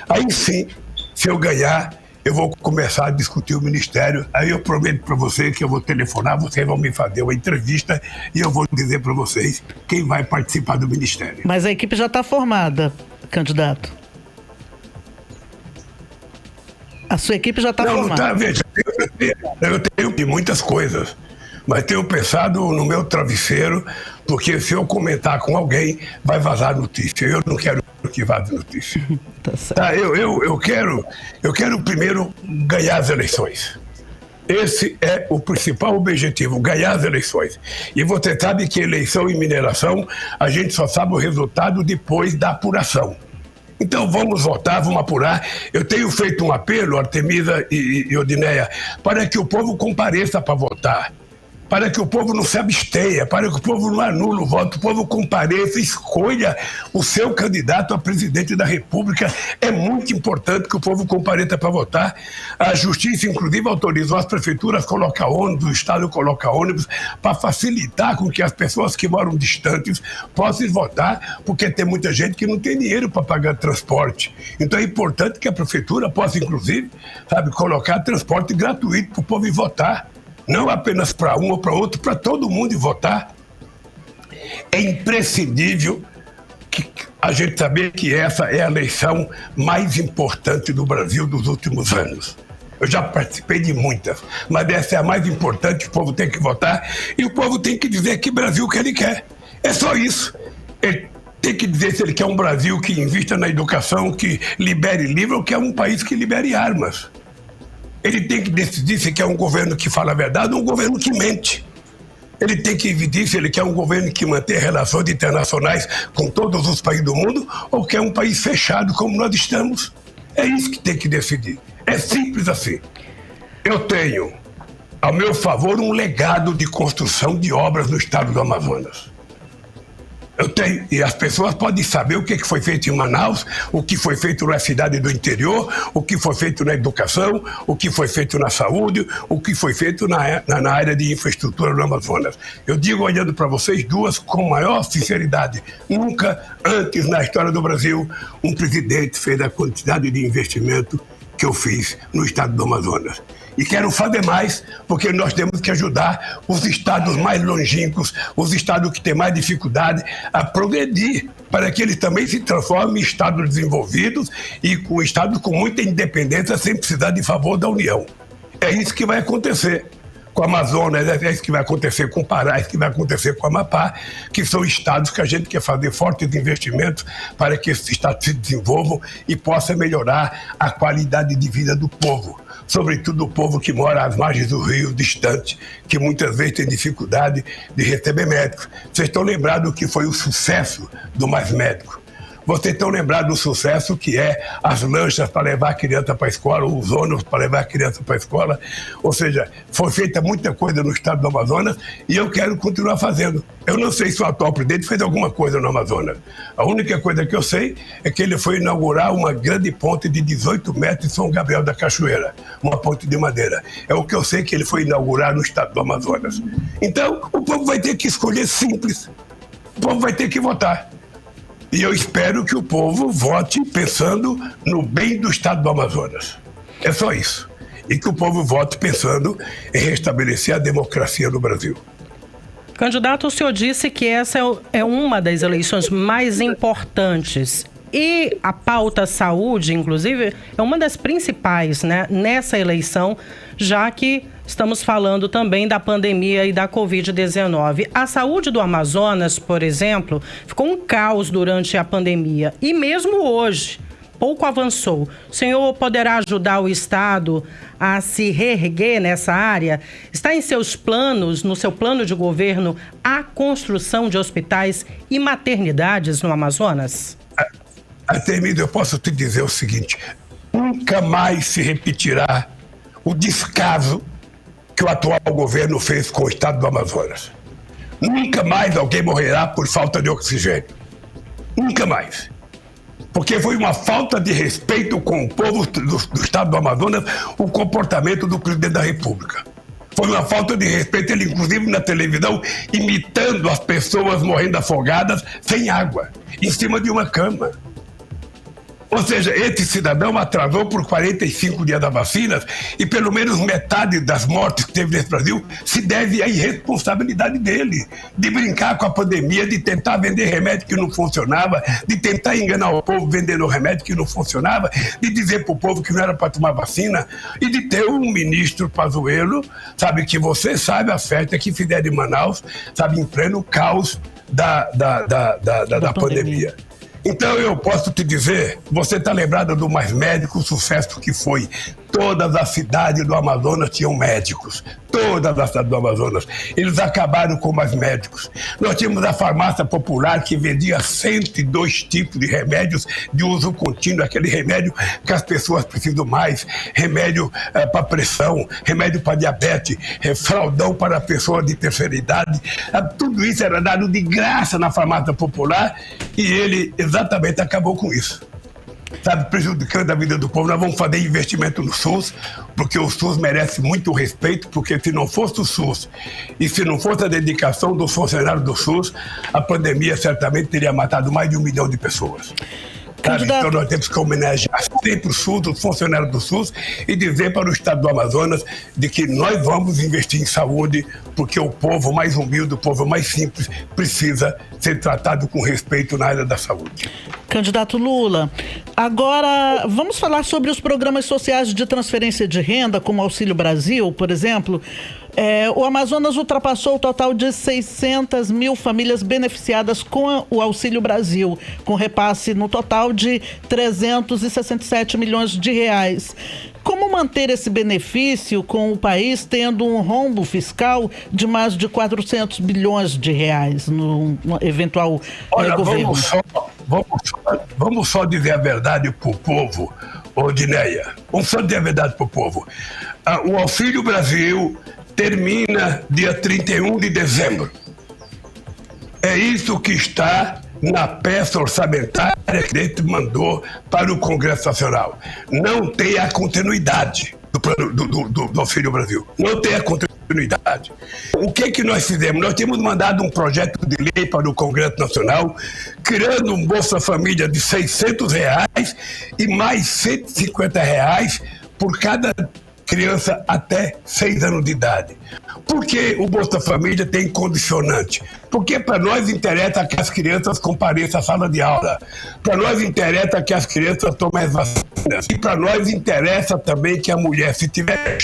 Aí sim, se eu ganhar, eu vou começar a discutir o ministério. Aí eu prometo para vocês que eu vou telefonar, vocês vão me fazer uma entrevista e eu vou dizer para vocês quem vai participar do ministério. Mas a equipe já está formada, candidato. A sua equipe já está formada. Não está, veja, eu tenho muitas coisas, mas tenho pensado no meu travesseiro, porque se eu comentar com alguém, vai vazar notícia. Eu não quero que vaze notícia. Tá certo. Tá, eu quero primeiro ganhar as eleições. Esse é o principal objetivo, ganhar as eleições. E você sabe que eleição e mineração, a gente só sabe o resultado depois da apuração. Então vamos votar, vamos apurar. Eu tenho feito um apelo, Artemisa e Odineia, para que o povo compareça para votar, para que o povo não se abstenha, para que o povo não anule o voto, o povo compareça, escolha o seu candidato a presidente da República. É muito importante que o povo compareça para votar. A Justiça, inclusive, autorizou as prefeituras a colocar ônibus, o Estado coloca ônibus, para facilitar com que as pessoas que moram distantes possam votar, porque tem muita gente que não tem dinheiro para pagar transporte. Então é importante que a prefeitura possa, inclusive, colocar transporte gratuito para o povo ir votar. Não apenas para um ou para outro, para todo mundo ir votar. É imprescindível que a gente saber que essa é a eleição mais importante do Brasil dos últimos anos. Eu já participei de muitas, mas essa é a mais importante, o povo tem que votar e o povo tem que dizer que Brasil que ele quer. É só isso. Ele tem que dizer se ele quer um Brasil que invista na educação, que libere livro, ou quer um país que libere armas. Ele tem que decidir se quer um governo que fala a verdade ou um governo que mente. Ele tem que decidir se ele quer um governo que mantém relações internacionais com todos os países do mundo ou quer um país fechado como nós estamos. É isso que tem que decidir. É simples assim. Eu tenho, ao meu favor, um legado de construção de obras no estado do Amazonas. Eu tenho, e as pessoas podem saber o que foi feito em Manaus, o que foi feito na cidade do interior, o que foi feito na educação, o que foi feito na saúde, o que foi feito na área de infraestrutura no Amazonas. Eu digo, olhando para vocês duas, com maior sinceridade, nunca antes na história do Brasil um presidente fez a quantidade de investimento que eu fiz no estado do Amazonas. E quero fazer mais, porque nós temos que ajudar os estados mais longínquos, os estados que têm mais dificuldade a progredir, para que eles também se transformem em estados desenvolvidos e com estados com muita independência, sem precisar de favor da União. É isso que vai acontecer com a Amazonas, é isso que vai acontecer com o Pará, é isso que vai acontecer com o Amapá, que são estados que a gente quer fazer fortes investimentos para que esses estados se desenvolvam e possam melhorar a qualidade de vida do povo. Sobretudo o povo que mora às margens do rio, distante, que muitas vezes tem dificuldade de receber médicos. Vocês estão lembrados do que foi o sucesso do Mais Médico? Vocês estão lembrados do sucesso que é as lanchas para levar a criança para a escola, os ônibus para levar a criança para a escola? Ou seja, foi feita muita coisa no estado do Amazonas e eu quero continuar fazendo. Eu não sei se o atual presidente fez alguma coisa no Amazonas. A única coisa que eu sei é que ele foi inaugurar uma grande ponte de 18 metros em São Gabriel da Cachoeira, uma ponte de madeira. É o que eu sei que ele foi inaugurar no estado do Amazonas. Então, o povo vai ter que escolher simples. O povo vai ter que votar. E eu espero que o povo vote pensando no bem do estado do Amazonas. É só isso. E que o povo vote pensando em restabelecer a democracia no Brasil. Candidato, o senhor disse que essa é uma das eleições mais importantes. E a pauta saúde, inclusive, é uma das principais, né, nessa eleição, já que estamos falando também da pandemia e da Covid-19. A saúde do Amazonas, por exemplo, ficou um caos durante a pandemia. E mesmo hoje, pouco avançou. O senhor poderá ajudar o Estado a se reerguer nessa área? Está em seus planos, no seu plano de governo, a construção de hospitais e maternidades no Amazonas? Artemida, eu posso te dizer o seguinte: nunca mais se repetirá o descaso que o atual governo fez com o estado do Amazonas. Nunca mais alguém morrerá por falta de oxigênio. Nunca mais. Porque foi uma falta de respeito com o povo do estado do Amazonas o comportamento do presidente da República. Foi uma falta de respeito, ele inclusive na televisão, imitando as pessoas morrendo afogadas sem água, em cima de uma cama. Ou seja, esse cidadão atrasou por 45 dias das vacinas e pelo menos metade das mortes que teve nesse Brasil se deve à irresponsabilidade dele, de brincar com a pandemia, de tentar vender remédio que não funcionava, de tentar enganar o povo vendendo remédio que não funcionava, de dizer para o povo que não era para tomar vacina e de ter um ministro Pazuello, sabe, que você sabe a festa que fizeram em Manaus, sabe, em pleno caos da pandemia. Então eu posso te dizer, você está lembrado do Mais Médico, o sucesso que foi. Todas as cidades do Amazonas tinham médicos. Todas as cidades do Amazonas. Eles acabaram com mais médicos. Nós tínhamos a farmácia popular que vendia 102 tipos de remédios de uso contínuo, aquele remédio que as pessoas precisam mais, remédio para pressão, remédio para diabetes, fraldão para pessoas de terceira idade. Tudo isso era dado de graça na farmácia popular e ele exatamente acabou com isso. Sabe, prejudicando a vida do povo. Nós vamos fazer investimento no SUS, porque o SUS merece muito respeito, porque se não fosse o SUS e se não fosse a dedicação dos funcionários do SUS, a pandemia certamente teria matado mais de 1 milhão de pessoas. Então nós temos que homenagear sempre o SUS, os funcionários do SUS, e dizer para o estado do Amazonas de que nós vamos investir em saúde, porque o povo mais humilde, o povo mais simples, precisa ser tratado com respeito na área da saúde. Candidato Lula, agora vamos falar sobre os programas sociais de transferência de renda, como Auxílio Brasil, por exemplo. O Amazonas ultrapassou o total de 600 mil famílias beneficiadas com o Auxílio Brasil, com repasse no total de 367 milhões de reais. Como manter esse benefício com o país tendo um rombo fiscal de mais de 400 bilhões de reais no eventual governo? Vamos só dizer a verdade para o povo, Odineia. Vamos só dizer a verdade para o povo. O Auxílio Brasil termina dia 31 de dezembro. É isso que está na peça orçamentária que a gente mandou para o Congresso Nacional. Não tem a continuidade do Auxílio Brasil. Não tem a continuidade. O que nós fizemos? Nós tínhamos mandado um projeto de lei para o Congresso Nacional, criando um Bolsa Família de R$600 e mais R$150 por cada criança até 6 anos de idade. Por que o Bolsa Família tem condicionante? Porque para nós interessa que as crianças compareçam à sala de aula. Para nós interessa que as crianças tomem as vacinas. E para nós interessa também que a mulher, se tiver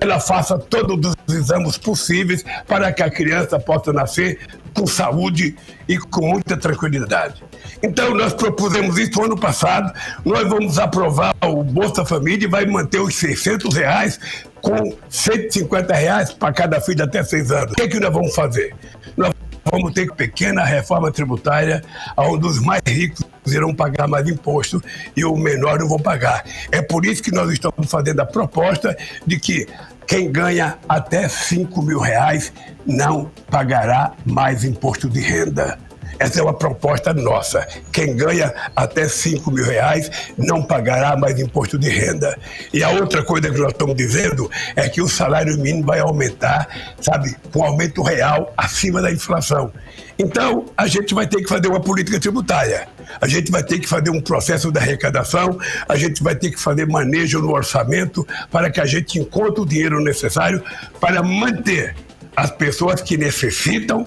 ela faça todos os exames possíveis para que a criança possa nascer com saúde e com muita tranquilidade. Então, nós propusemos isso ano passado, nós vamos aprovar o Bolsa Família e vai manter os R$600 com R$150 para cada filho até 6 anos. O que nós vamos fazer? Nós vamos ter pequena reforma tributária, onde os mais ricos irão pagar mais imposto e o menor não vão pagar. É por isso que nós estamos fazendo a proposta de que quem ganha até R$5.000 não pagará mais imposto de renda. Essa é uma proposta nossa. Quem ganha até R$5.000 não pagará mais imposto de renda. E a outra coisa que nós estamos dizendo é que o salário mínimo vai aumentar, sabe, com aumento real acima da inflação. Então, a gente vai ter que fazer uma política tributária. A gente vai ter que fazer um processo de arrecadação, a gente vai ter que fazer manejo no orçamento para que a gente encontre o dinheiro necessário para manter as pessoas que necessitam,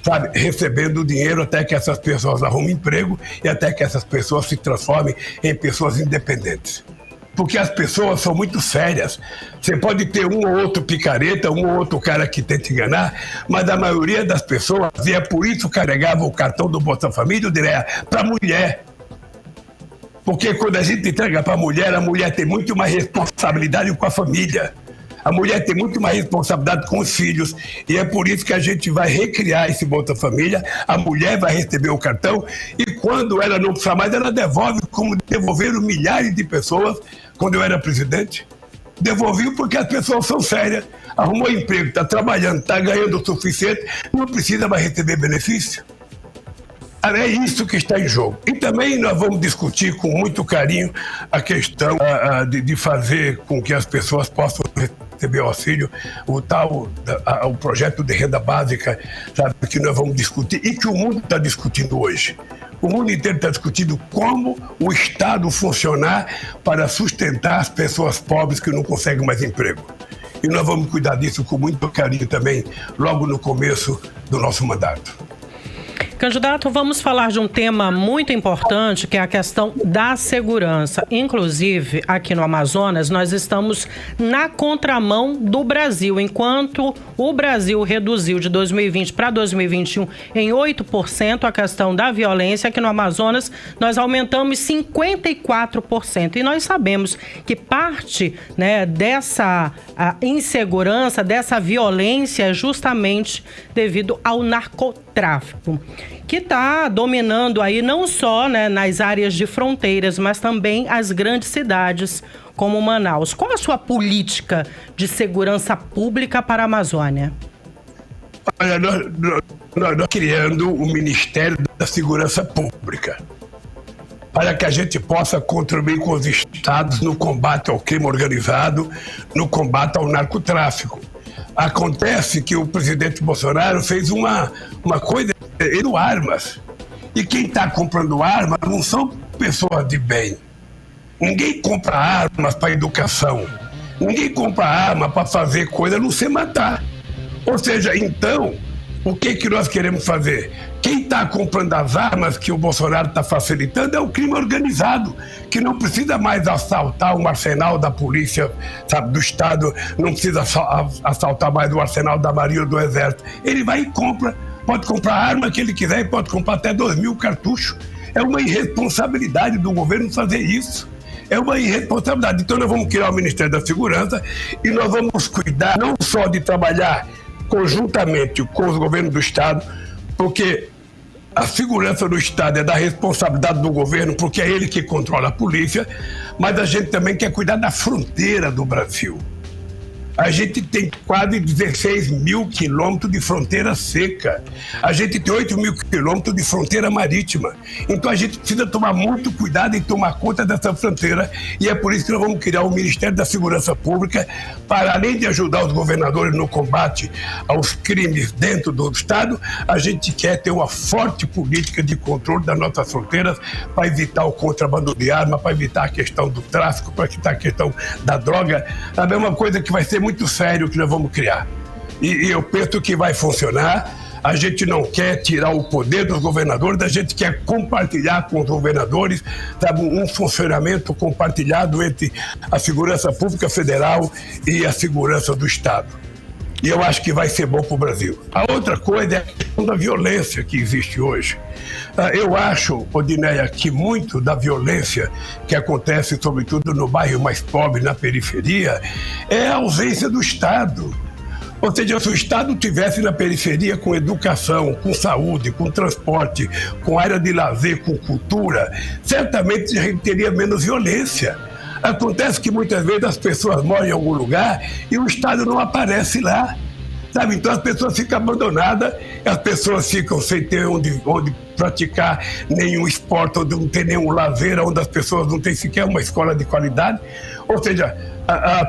sabe, recebendo o dinheiro até que essas pessoas arrumem emprego e até que essas pessoas se transformem em pessoas independentes. Porque as pessoas são muito sérias. Você pode ter um ou outro picareta, um ou outro cara que tenta enganar, mas a maioria das pessoas, e é por isso que carregava o cartão do Bolsa Família, eu diria, para a mulher. Porque quando a gente entrega para a mulher tem muito mais responsabilidade com a família. A mulher tem muito mais responsabilidade com os filhos e é por isso que a gente vai recriar esse Bolsa Família. A mulher vai receber o cartão e quando ela não precisar mais, ela devolve, como devolveram milhares de pessoas quando eu era presidente. Devolviu porque as pessoas são sérias. Arrumou emprego, está trabalhando, está ganhando o suficiente, não precisa mais receber benefício. É isso que está em jogo. E também nós vamos discutir com muito carinho a questão de fazer com que as pessoas possam receber o auxílio, o projeto de renda básica, sabe, que nós vamos discutir e que o mundo está discutindo hoje. O mundo inteiro está discutindo como o Estado funcionar para sustentar as pessoas pobres que não conseguem mais emprego. E nós vamos cuidar disso com muito carinho também, logo no começo do nosso mandato. Candidato, vamos falar de um tema muito importante, que é a questão da segurança. Inclusive, aqui no Amazonas, nós estamos na contramão do Brasil. Enquanto o Brasil reduziu de 2020 para 2021 em 8% a questão da violência, aqui no Amazonas nós aumentamos 54%. E nós sabemos que parte, né, dessa insegurança, dessa violência é justamente devido ao narcotráfico, que está dominando aí não só, né, nas áreas de fronteiras, mas também as grandes cidades como Manaus. Qual a sua política de segurança pública para a Amazônia? Olha, nós criando o Ministério da Segurança Pública para que a gente possa contribuir com os estados no combate ao crime organizado, no combate ao narcotráfico. Acontece que o presidente Bolsonaro fez uma coisa, ele armas. E quem está comprando armas não são pessoas de bem. Ninguém compra armas para educação. Ninguém compra arma para fazer coisa a não ser matar. Ou seja, então, o que nós queremos fazer? Quem está comprando as armas que o Bolsonaro está facilitando é o crime organizado, que não precisa mais assaltar um arsenal da polícia, sabe, do Estado, não precisa assaltar mais o arsenal da Marinha ou do Exército. Ele vai e compra, pode comprar a arma que ele quiser e pode comprar até 2.000 cartuchos. É uma irresponsabilidade do governo fazer isso. é uma irresponsabilidade. Então nós vamos criar o Ministério da Segurança e nós vamos cuidar não só de trabalhar conjuntamente com os governos do Estado, porque a segurança do Estado é da responsabilidade do governo, porque é ele que controla a polícia, mas a gente também quer cuidar da fronteira do Brasil. A gente tem quase 16 mil quilômetros de fronteira seca. A gente tem 8 mil quilômetros de fronteira marítima. Então a gente precisa tomar muito cuidado em tomar conta dessa fronteira. E é por isso que nós vamos criar o Ministério da Segurança Pública para, além de ajudar os governadores no combate aos crimes dentro do Estado, a gente quer ter uma forte política de controle das nossas fronteiras para evitar o contrabando de arma, para evitar a questão do tráfico, para evitar a questão da droga. A mesma coisa que vai ser muito sério que nós vamos criar. E eu penso que vai funcionar. A gente não quer tirar o poder dos governadores, a gente quer compartilhar com os governadores, sabe, um funcionamento compartilhado entre a segurança pública federal e a segurança do Estado. E eu acho que vai ser bom para o Brasil. A outra coisa é a questão da violência que existe hoje. Eu acho, Odineia, que muito da violência que acontece, sobretudo no bairro mais pobre, na periferia, é a ausência do Estado. Ou seja, se o Estado estivesse na periferia com educação, com saúde, com transporte, com área de lazer, com cultura, certamente a gente teria menos violência. Acontece que muitas vezes as pessoas moram em algum lugar e o Estado não aparece lá, sabe? Então as pessoas ficam abandonadas, as pessoas ficam sem ter onde praticar nenhum esporte, onde não tem nenhum lazer, onde as pessoas não têm sequer uma escola de qualidade. Ou seja,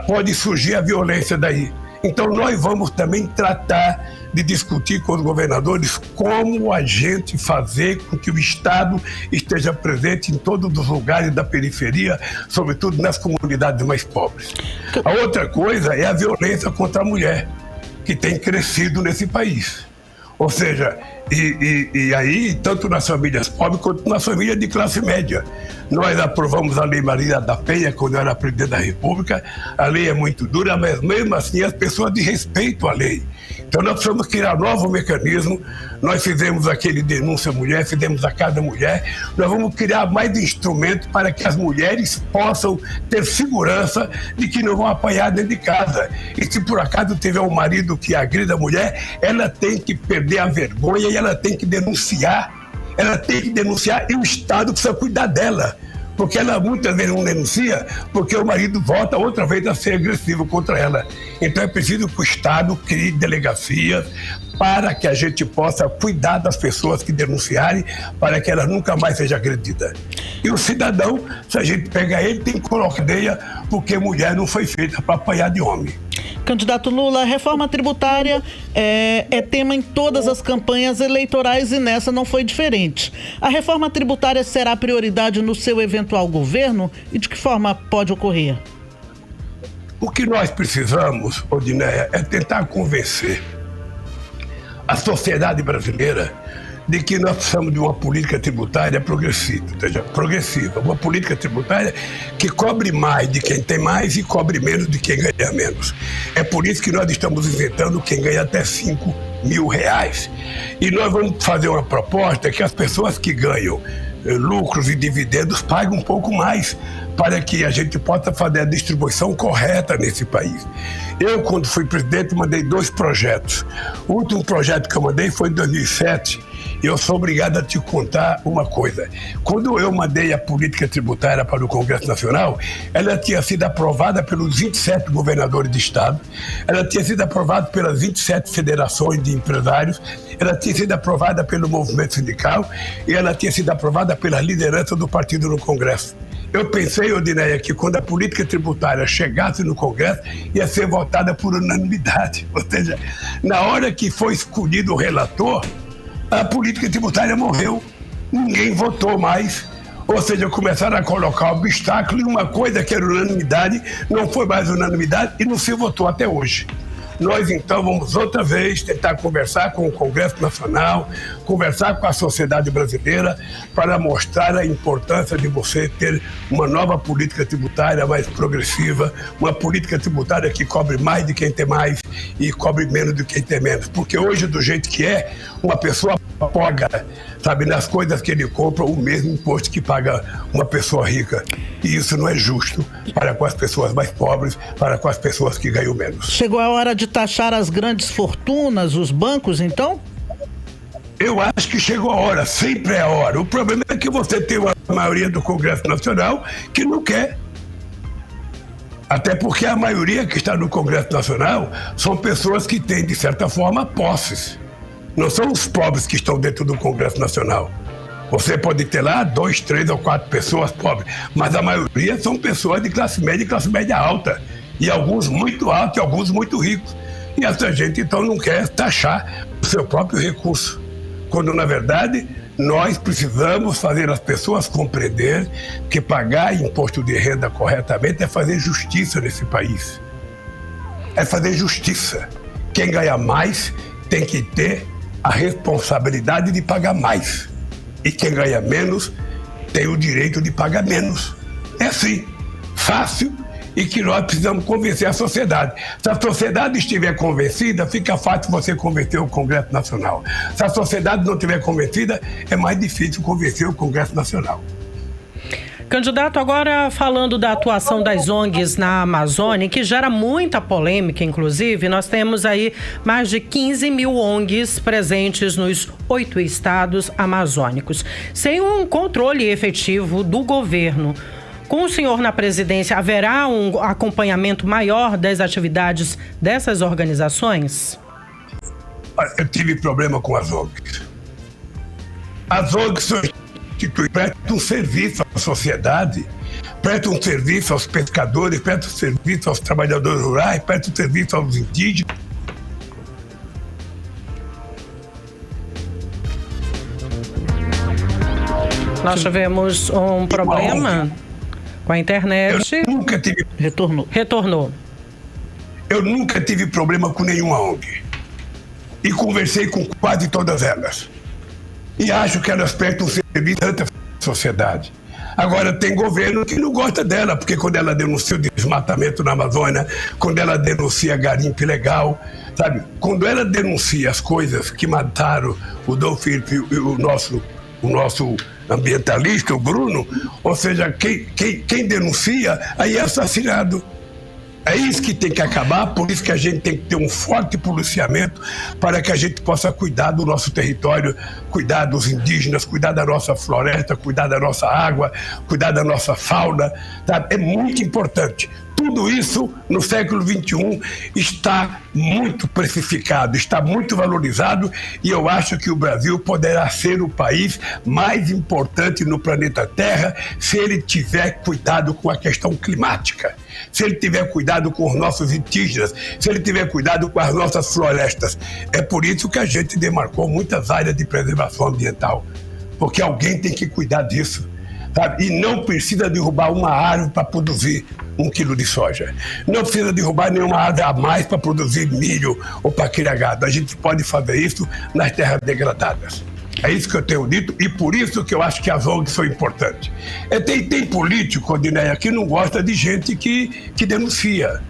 pode surgir a violência daí. Então nós vamos também tratar de discutir com os governadores como a gente fazer com que o Estado esteja presente em todos os lugares da periferia, sobretudo nas comunidades mais pobres. A outra coisa é a violência contra a mulher, que tem crescido nesse país. Ou seja, e aí, tanto nas famílias pobres quanto nas famílias de classe média. Nós aprovamos a Lei Maria da Penha quando eu era presidente da República. A lei é muito dura, mas mesmo assim as pessoas desrespeitam a lei. Então nós precisamos criar um novo mecanismo. Nós fizemos aquele Denúncia Mulher, fizemos a Casa Mulher. Nós vamos criar mais instrumentos para que as mulheres possam ter segurança de que não vão apanhar dentro de casa. E se por acaso tiver um marido que agride a mulher, ela tem que perder a vergonha e ela tem que denunciar. Ela tem que denunciar e o Estado precisa cuidar dela. Porque ela muitas vezes não denuncia porque o marido volta outra vez a ser agressivo contra ela. Então é preciso que o Estado crie delegacias para que a gente possa cuidar das pessoas que denunciarem, para que ela nunca mais seja agredida. E o cidadão, se a gente pegar ele, tem que colocar cadeia, porque mulher não foi feita para apanhar de homem. Candidato Lula, a reforma tributária é tema em todas as campanhas eleitorais e nessa não foi diferente. A reforma tributária será prioridade no seu eventual governo e de que forma pode ocorrer? O que nós precisamos, Odineia, é tentar convencer a sociedade brasileira de que nós precisamos de uma política tributária progressiva, uma política tributária que cobre mais de quem tem mais e cobre menos de quem ganha menos. É por isso que nós estamos inventando quem ganha até R$5 mil. E nós vamos fazer uma proposta que as pessoas que ganham lucros e dividendos paguem um pouco mais, para que a gente possa fazer a distribuição correta nesse país. Eu, quando fui presidente, mandei 2 projetos. O último projeto que eu mandei foi em 2007, e eu sou obrigado a te contar uma coisa. Quando eu mandei a política tributária para o Congresso Nacional, ela tinha sido aprovada pelos 27 governadores de Estado, ela tinha sido aprovada pelas 27 federações de empresários, ela tinha sido aprovada pelo movimento sindical e ela tinha sido aprovada pela liderança do partido no Congresso. Eu pensei, Odineia, que quando a política tributária chegasse no Congresso, ia ser votada por unanimidade. Ou seja, na hora que foi escolhido o relator, a política tributária morreu. Ninguém votou mais. Ou seja, começaram a colocar obstáculo e uma coisa que era unanimidade não foi mais unanimidade e não se votou até hoje. Nós, então, vamos outra vez tentar conversar com o Congresso Nacional, conversar com a sociedade brasileira para mostrar a importância de você ter uma nova política tributária mais progressiva, uma política tributária que cobre mais de quem tem mais e cobre menos de quem tem menos. Porque hoje, do jeito que é, uma pessoa paga, sabe, nas coisas que ele compra, o mesmo imposto que paga uma pessoa rica. E isso não é justo para com as pessoas mais pobres, para com as pessoas que ganham menos. Chegou a hora de taxar as grandes fortunas, os bancos, então? Eu acho que chegou a hora, sempre é a hora. O problema é que você tem uma maioria do Congresso Nacional que não quer. Até porque a maioria que está no Congresso Nacional são pessoas que têm, de certa forma, posses. Não são os pobres que estão dentro do Congresso Nacional. Você pode ter lá 2, 3 ou 4 pessoas pobres, mas a maioria são pessoas de classe média e classe média alta. E alguns muito altos e alguns muito ricos. E essa gente, então, não quer taxar o seu próprio recurso. Quando, na verdade, nós precisamos fazer as pessoas compreender que pagar imposto de renda corretamente é fazer justiça nesse país. É fazer justiça. Quem ganha mais tem que ter a responsabilidade de pagar mais. E quem ganha menos tem o direito de pagar menos. É assim, fácil, e que nós precisamos convencer a sociedade. Se a sociedade estiver convencida, fica fácil você convencer o Congresso Nacional. Se a sociedade não estiver convencida, é mais difícil convencer o Congresso Nacional. Candidato, agora falando da atuação das ONGs na Amazônia, que gera muita polêmica, inclusive, nós temos aí mais de 15 mil ONGs presentes nos 8 estados amazônicos, sem um controle efetivo do governo. Com o senhor na presidência, haverá um acompanhamento maior das atividades dessas organizações? Eu tive problema com as ONGs. As ONGs prestam um serviço à sociedade, prestam um serviço aos pescadores, prestam um serviço aos trabalhadores rurais, prestam um serviço aos indígenas. Nós tivemos um problema com a internet. Eu nunca tive... Retornou. Eu nunca tive problema com nenhuma ONG. E conversei com quase todas elas. E acho que elas prestam serviço à sociedade. Agora, tem governo que não gosta dela, porque quando ela denuncia o desmatamento na Amazônia, quando ela denuncia garimpo ilegal, sabe? Quando ela denuncia as coisas que mataram o Dom Filipe e o nosso ambientalista, o Bruno, ou seja, quem denuncia, aí é assassinado. É isso que tem que acabar, por isso que a gente tem que ter um forte policiamento para que a gente possa cuidar do nosso território, cuidar dos indígenas, cuidar da nossa floresta, cuidar da nossa água, cuidar da nossa fauna, tá? É muito importante. Tudo isso, no século XXI, está muito precificado, está muito valorizado, e eu acho que o Brasil poderá ser o país mais importante no planeta Terra se ele tiver cuidado com a questão climática, se ele tiver cuidado com os nossos indígenas, se ele tiver cuidado com as nossas florestas. É por isso que a gente demarcou muitas áreas de preservação ambiental, porque alguém tem que cuidar disso. Sabe? E não precisa derrubar uma árvore para produzir 1 quilo de soja. Não precisa derrubar nenhuma árvore a mais para produzir milho ou para criar gado. A gente pode fazer isso nas terras degradadas. É isso que eu tenho dito, e por isso que eu acho que as ONGs são importantes. Tem político, Odineia, que não gosta de gente que denuncia.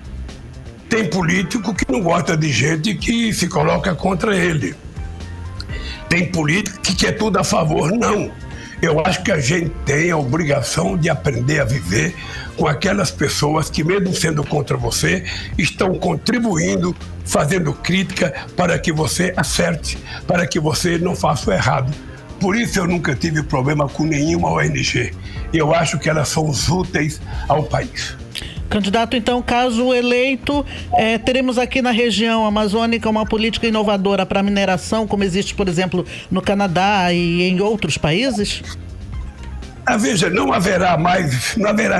Tem político que não gosta de gente que se coloca contra ele. Tem político que quer tudo a favor. Não. Eu acho que a gente tem a obrigação de aprender a viver com aquelas pessoas que, mesmo sendo contra você, estão contribuindo, fazendo crítica para que você acerte, para que você não faça o errado. Por isso eu nunca tive problema com nenhuma ONG. Eu acho que elas são úteis ao país. Candidato, então, caso eleito, teremos aqui na região amazônica uma política inovadora para mineração, como existe, por exemplo, no Canadá e em outros países? Veja, não haverá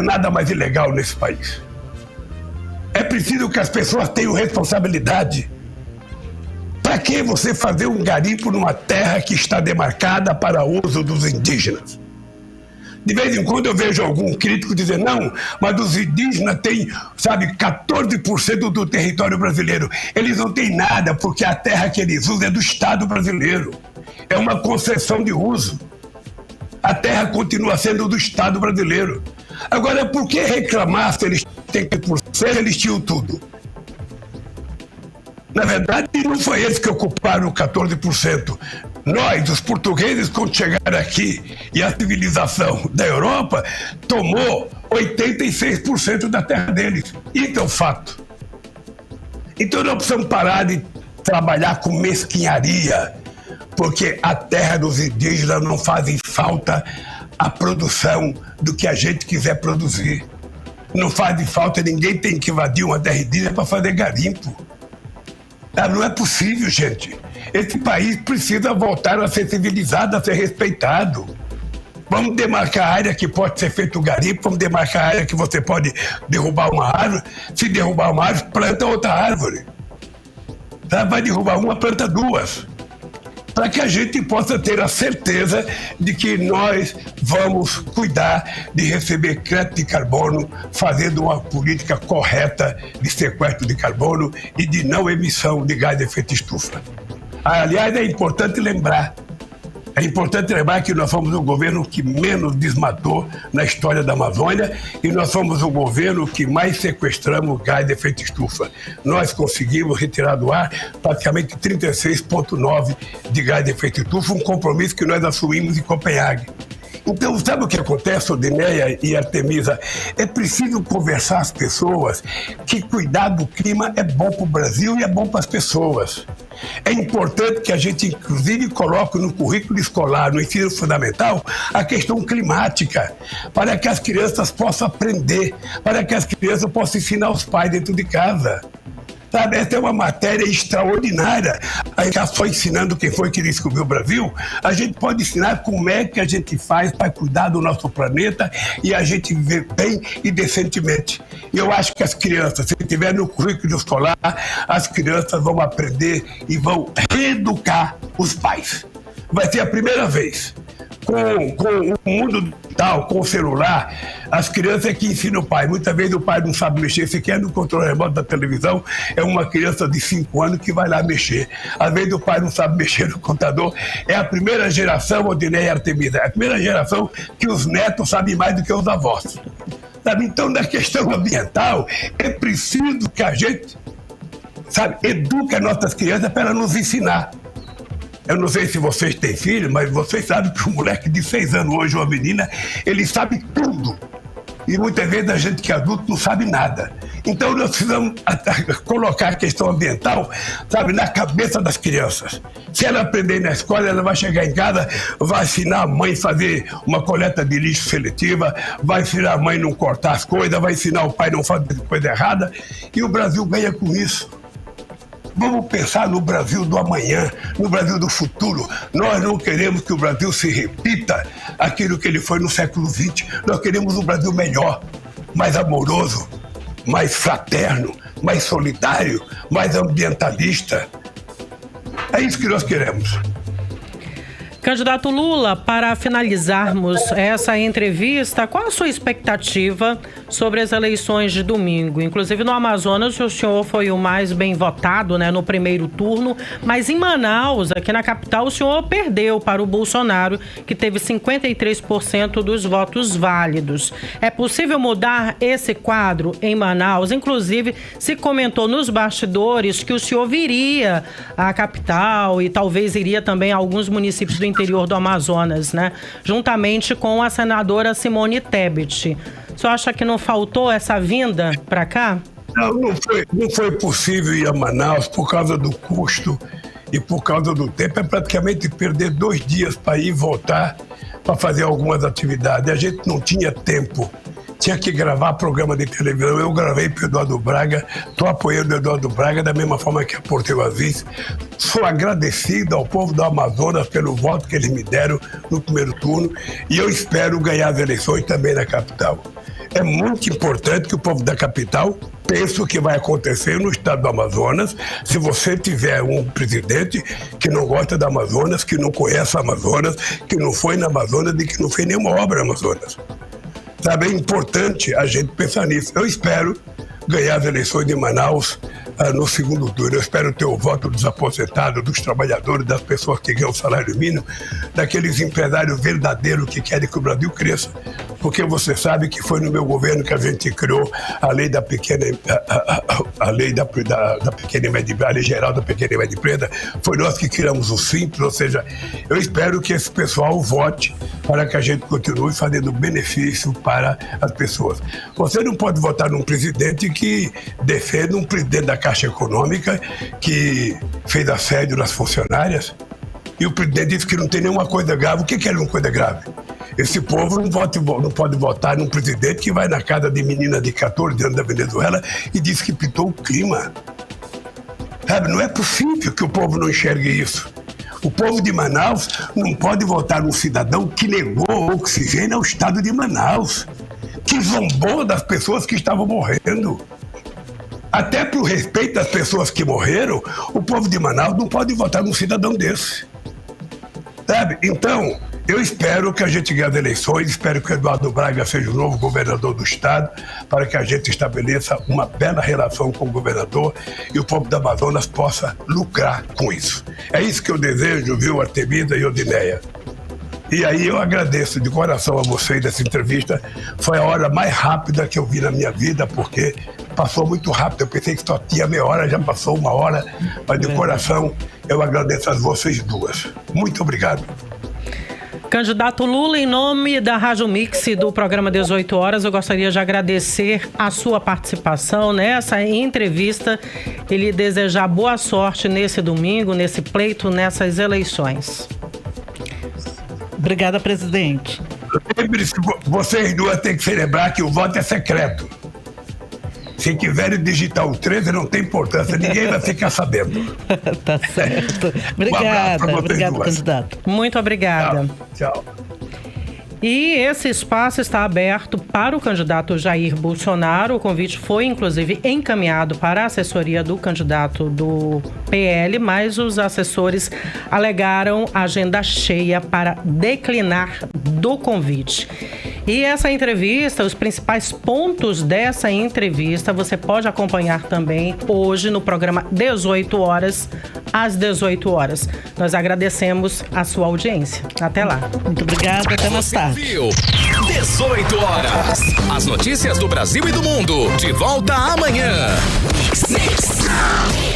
nada mais ilegal nesse país. É preciso que as pessoas tenham responsabilidade. Para que você fazer um garimpo numa terra que está demarcada para uso dos indígenas? De vez em quando eu vejo algum crítico dizer, não, mas os indígenas têm, 14% do território brasileiro. Eles não têm nada, porque a terra que eles usam é do Estado brasileiro. É uma concessão de uso. A terra continua sendo do Estado brasileiro. Agora, por que reclamar se eles têm 100%, eles tinham tudo? Na verdade, não foi eles que ocuparam 14%. Nós, os portugueses, quando chegaram aqui e a civilização da Europa tomou 86% da terra deles. Isso é um fato. Então nós precisamos parar de trabalhar com mesquinharia, porque a terra dos indígenas não faz falta a produção do que a gente quiser produzir. Não faz falta, ninguém tem que invadir uma terra indígena para fazer garimpo. Não é possível, gente. Esse país precisa voltar a ser civilizado, a ser respeitado. Vamos demarcar a área que pode ser feito garimpo, vamos demarcar a área que você pode derrubar uma árvore. Se derrubar uma árvore, planta outra árvore. Vai derrubar uma, planta duas. Para que a gente possa ter a certeza de que nós vamos cuidar de receber crédito de carbono, fazendo uma política correta de sequestro de carbono e de não emissão de gás de efeito estufa. Aliás, é importante lembrar que nós fomos o governo que menos desmatou na história da Amazônia e nós fomos o governo que mais sequestramos gás de efeito estufa. Nós conseguimos retirar do ar praticamente 36,9 de gás de efeito estufa, um compromisso que nós assumimos em Copenhague. Então, sabe o que acontece, Odineia e Artemisa? É preciso conversar as pessoas que cuidar do clima é bom para o Brasil e é bom para as pessoas. É importante que a gente, inclusive, coloque no currículo escolar, no ensino fundamental, a questão climática, para que as crianças possam aprender, para que as crianças possam ensinar os pais dentro de casa. Sabe, essa é uma matéria extraordinária. A gente só ensinando quem foi que descobriu o Brasil, a gente pode ensinar como é que a gente faz para cuidar do nosso planeta e a gente viver bem e decentemente. E eu acho que as crianças, se tiver no currículo escolar, as crianças vão aprender e vão reeducar os pais. Vai ser a primeira vez. Com o mundo digital, com o celular, as crianças é que ensinam o pai. Muitas vezes o pai não sabe mexer, se quer no controle remoto da televisão, é uma criança de 5 anos que vai lá mexer. Às vezes o pai não sabe mexer no computador. É a primeira geração, Odineia e Artemisa, é a primeira geração que os netos sabem mais do que os avós. Sabe? Então, na questão ambiental, é preciso que a gente, eduque as nossas crianças para elas nos ensinar. Eu não sei se vocês têm filho, mas vocês sabem que um moleque de 6 anos hoje, uma menina, ele sabe tudo. E muitas vezes a gente que é adulto não sabe nada. Então nós precisamos colocar a questão ambiental, na cabeça das crianças. Se ela aprender na escola, ela vai chegar em casa, vai ensinar a mãe a fazer uma coleta de lixo seletiva, vai ensinar a mãe a não cortar as coisas, vai ensinar o pai a não fazer coisa errada, e o Brasil ganha com isso. Vamos pensar no Brasil do amanhã, no Brasil do futuro. Nós não queremos que o Brasil se repita aquilo que ele foi no século XX. Nós queremos um Brasil melhor, mais amoroso, mais fraterno, mais solidário, mais ambientalista. É isso que nós queremos. Candidato Lula, para finalizarmos essa entrevista, qual a sua expectativa sobre as eleições de domingo? Inclusive no Amazonas o senhor foi o mais bem votado, no primeiro turno, mas em Manaus, aqui na capital, o senhor perdeu para o Bolsonaro, que teve 53% dos votos válidos. É possível mudar esse quadro em Manaus? Inclusive, se comentou nos bastidores que o senhor viria à capital e talvez iria também a alguns municípios do interior do Amazonas, juntamente com a senadora Simone Tebet. O senhor acha que não faltou essa vinda para cá? Não foi possível ir a Manaus por causa do custo e por causa do tempo. É praticamente perder 2 dias para ir e voltar para fazer algumas atividades. A gente não tinha tempo. Tinha que gravar programa de televisão. Eu gravei para o Eduardo Braga, estou apoiando o Eduardo Braga da mesma forma que a Porteu Aziz. Sou agradecido ao povo do Amazonas pelo voto que eles me deram no primeiro turno e eu espero ganhar as eleições também na capital. É muito importante que o povo da capital pense o que vai acontecer no estado do Amazonas. Se você tiver um presidente que não gosta do Amazonas, que não conhece o Amazonas, que não foi na Amazonas e que não fez nenhuma obra no Amazonas. É importante a gente pensar nisso. Eu espero ganhar as eleições de Manaus no segundo turno. Eu espero ter o voto dos aposentados, dos trabalhadores, das pessoas que ganham o salário mínimo, daqueles empresários verdadeiros que querem que o Brasil cresça. porque você sabe que foi no meu governo que a gente criou a lei da pequena, a lei da pequena e média, a lei geral da pequena e média empresa, foi nós que criamos o Simples, ou seja, eu espero que esse pessoal vote para que a gente continue fazendo benefício para as pessoas. Você não pode votar num presidente que defende um presidente da Caixa Econômica que fez assédio nas funcionárias e o presidente disse que não tem nenhuma coisa grave. O que é uma coisa grave? Esse povo não pode votar num presidente que vai na casa de menina de 14 anos da Venezuela e diz que pintou o clima. Sabe, não é possível que o povo não enxergue isso. O povo de Manaus não pode votar num cidadão que negou o oxigênio ao estado de Manaus, que zombou das pessoas que estavam morrendo. Até para o respeito das pessoas que morreram, o povo de Manaus não pode votar num cidadão desse. Sabe? Então, eu espero que a gente ganhe as eleições, espero que o Eduardo Braga seja o novo governador do estado, para que a gente estabeleça uma bela relação com o governador e o povo do Amazonas possa lucrar com isso. É isso que eu desejo, viu, Artemida e Odineia? E aí eu agradeço de coração a vocês dessa entrevista. Foi a hora mais rápida que eu vi na minha vida, porque passou muito rápido. Eu pensei que só tinha meia hora, já passou uma hora. Mas de coração eu agradeço a vocês duas. Muito obrigado. Candidato Lula, em nome da Rádio Mix do programa 18 Horas, eu gostaria de agradecer a sua participação nessa entrevista e lhe desejar boa sorte nesse domingo, nesse pleito, nessas eleições. Obrigada, presidente. Lembre-se, vocês duas têm que celebrar que o voto é secreto. Se quiserem digitar o 13, não tem importância, ninguém vai ficar sabendo. Tá certo. Obrigada, obrigado, candidato. Muito obrigada. Tchau. E esse espaço está aberto para o candidato Jair Bolsonaro. O convite foi, inclusive, encaminhado para a assessoria do candidato do PL, mas os assessores alegaram agenda cheia para declinar do convite. E essa entrevista, os principais pontos dessa entrevista, você pode acompanhar também hoje no programa 18 Horas, às 18 horas. Nós agradecemos a sua audiência. Até lá. Muito obrigada, até mais tarde. 18 horas. As notícias do Brasil e do mundo. De volta amanhã. Mix.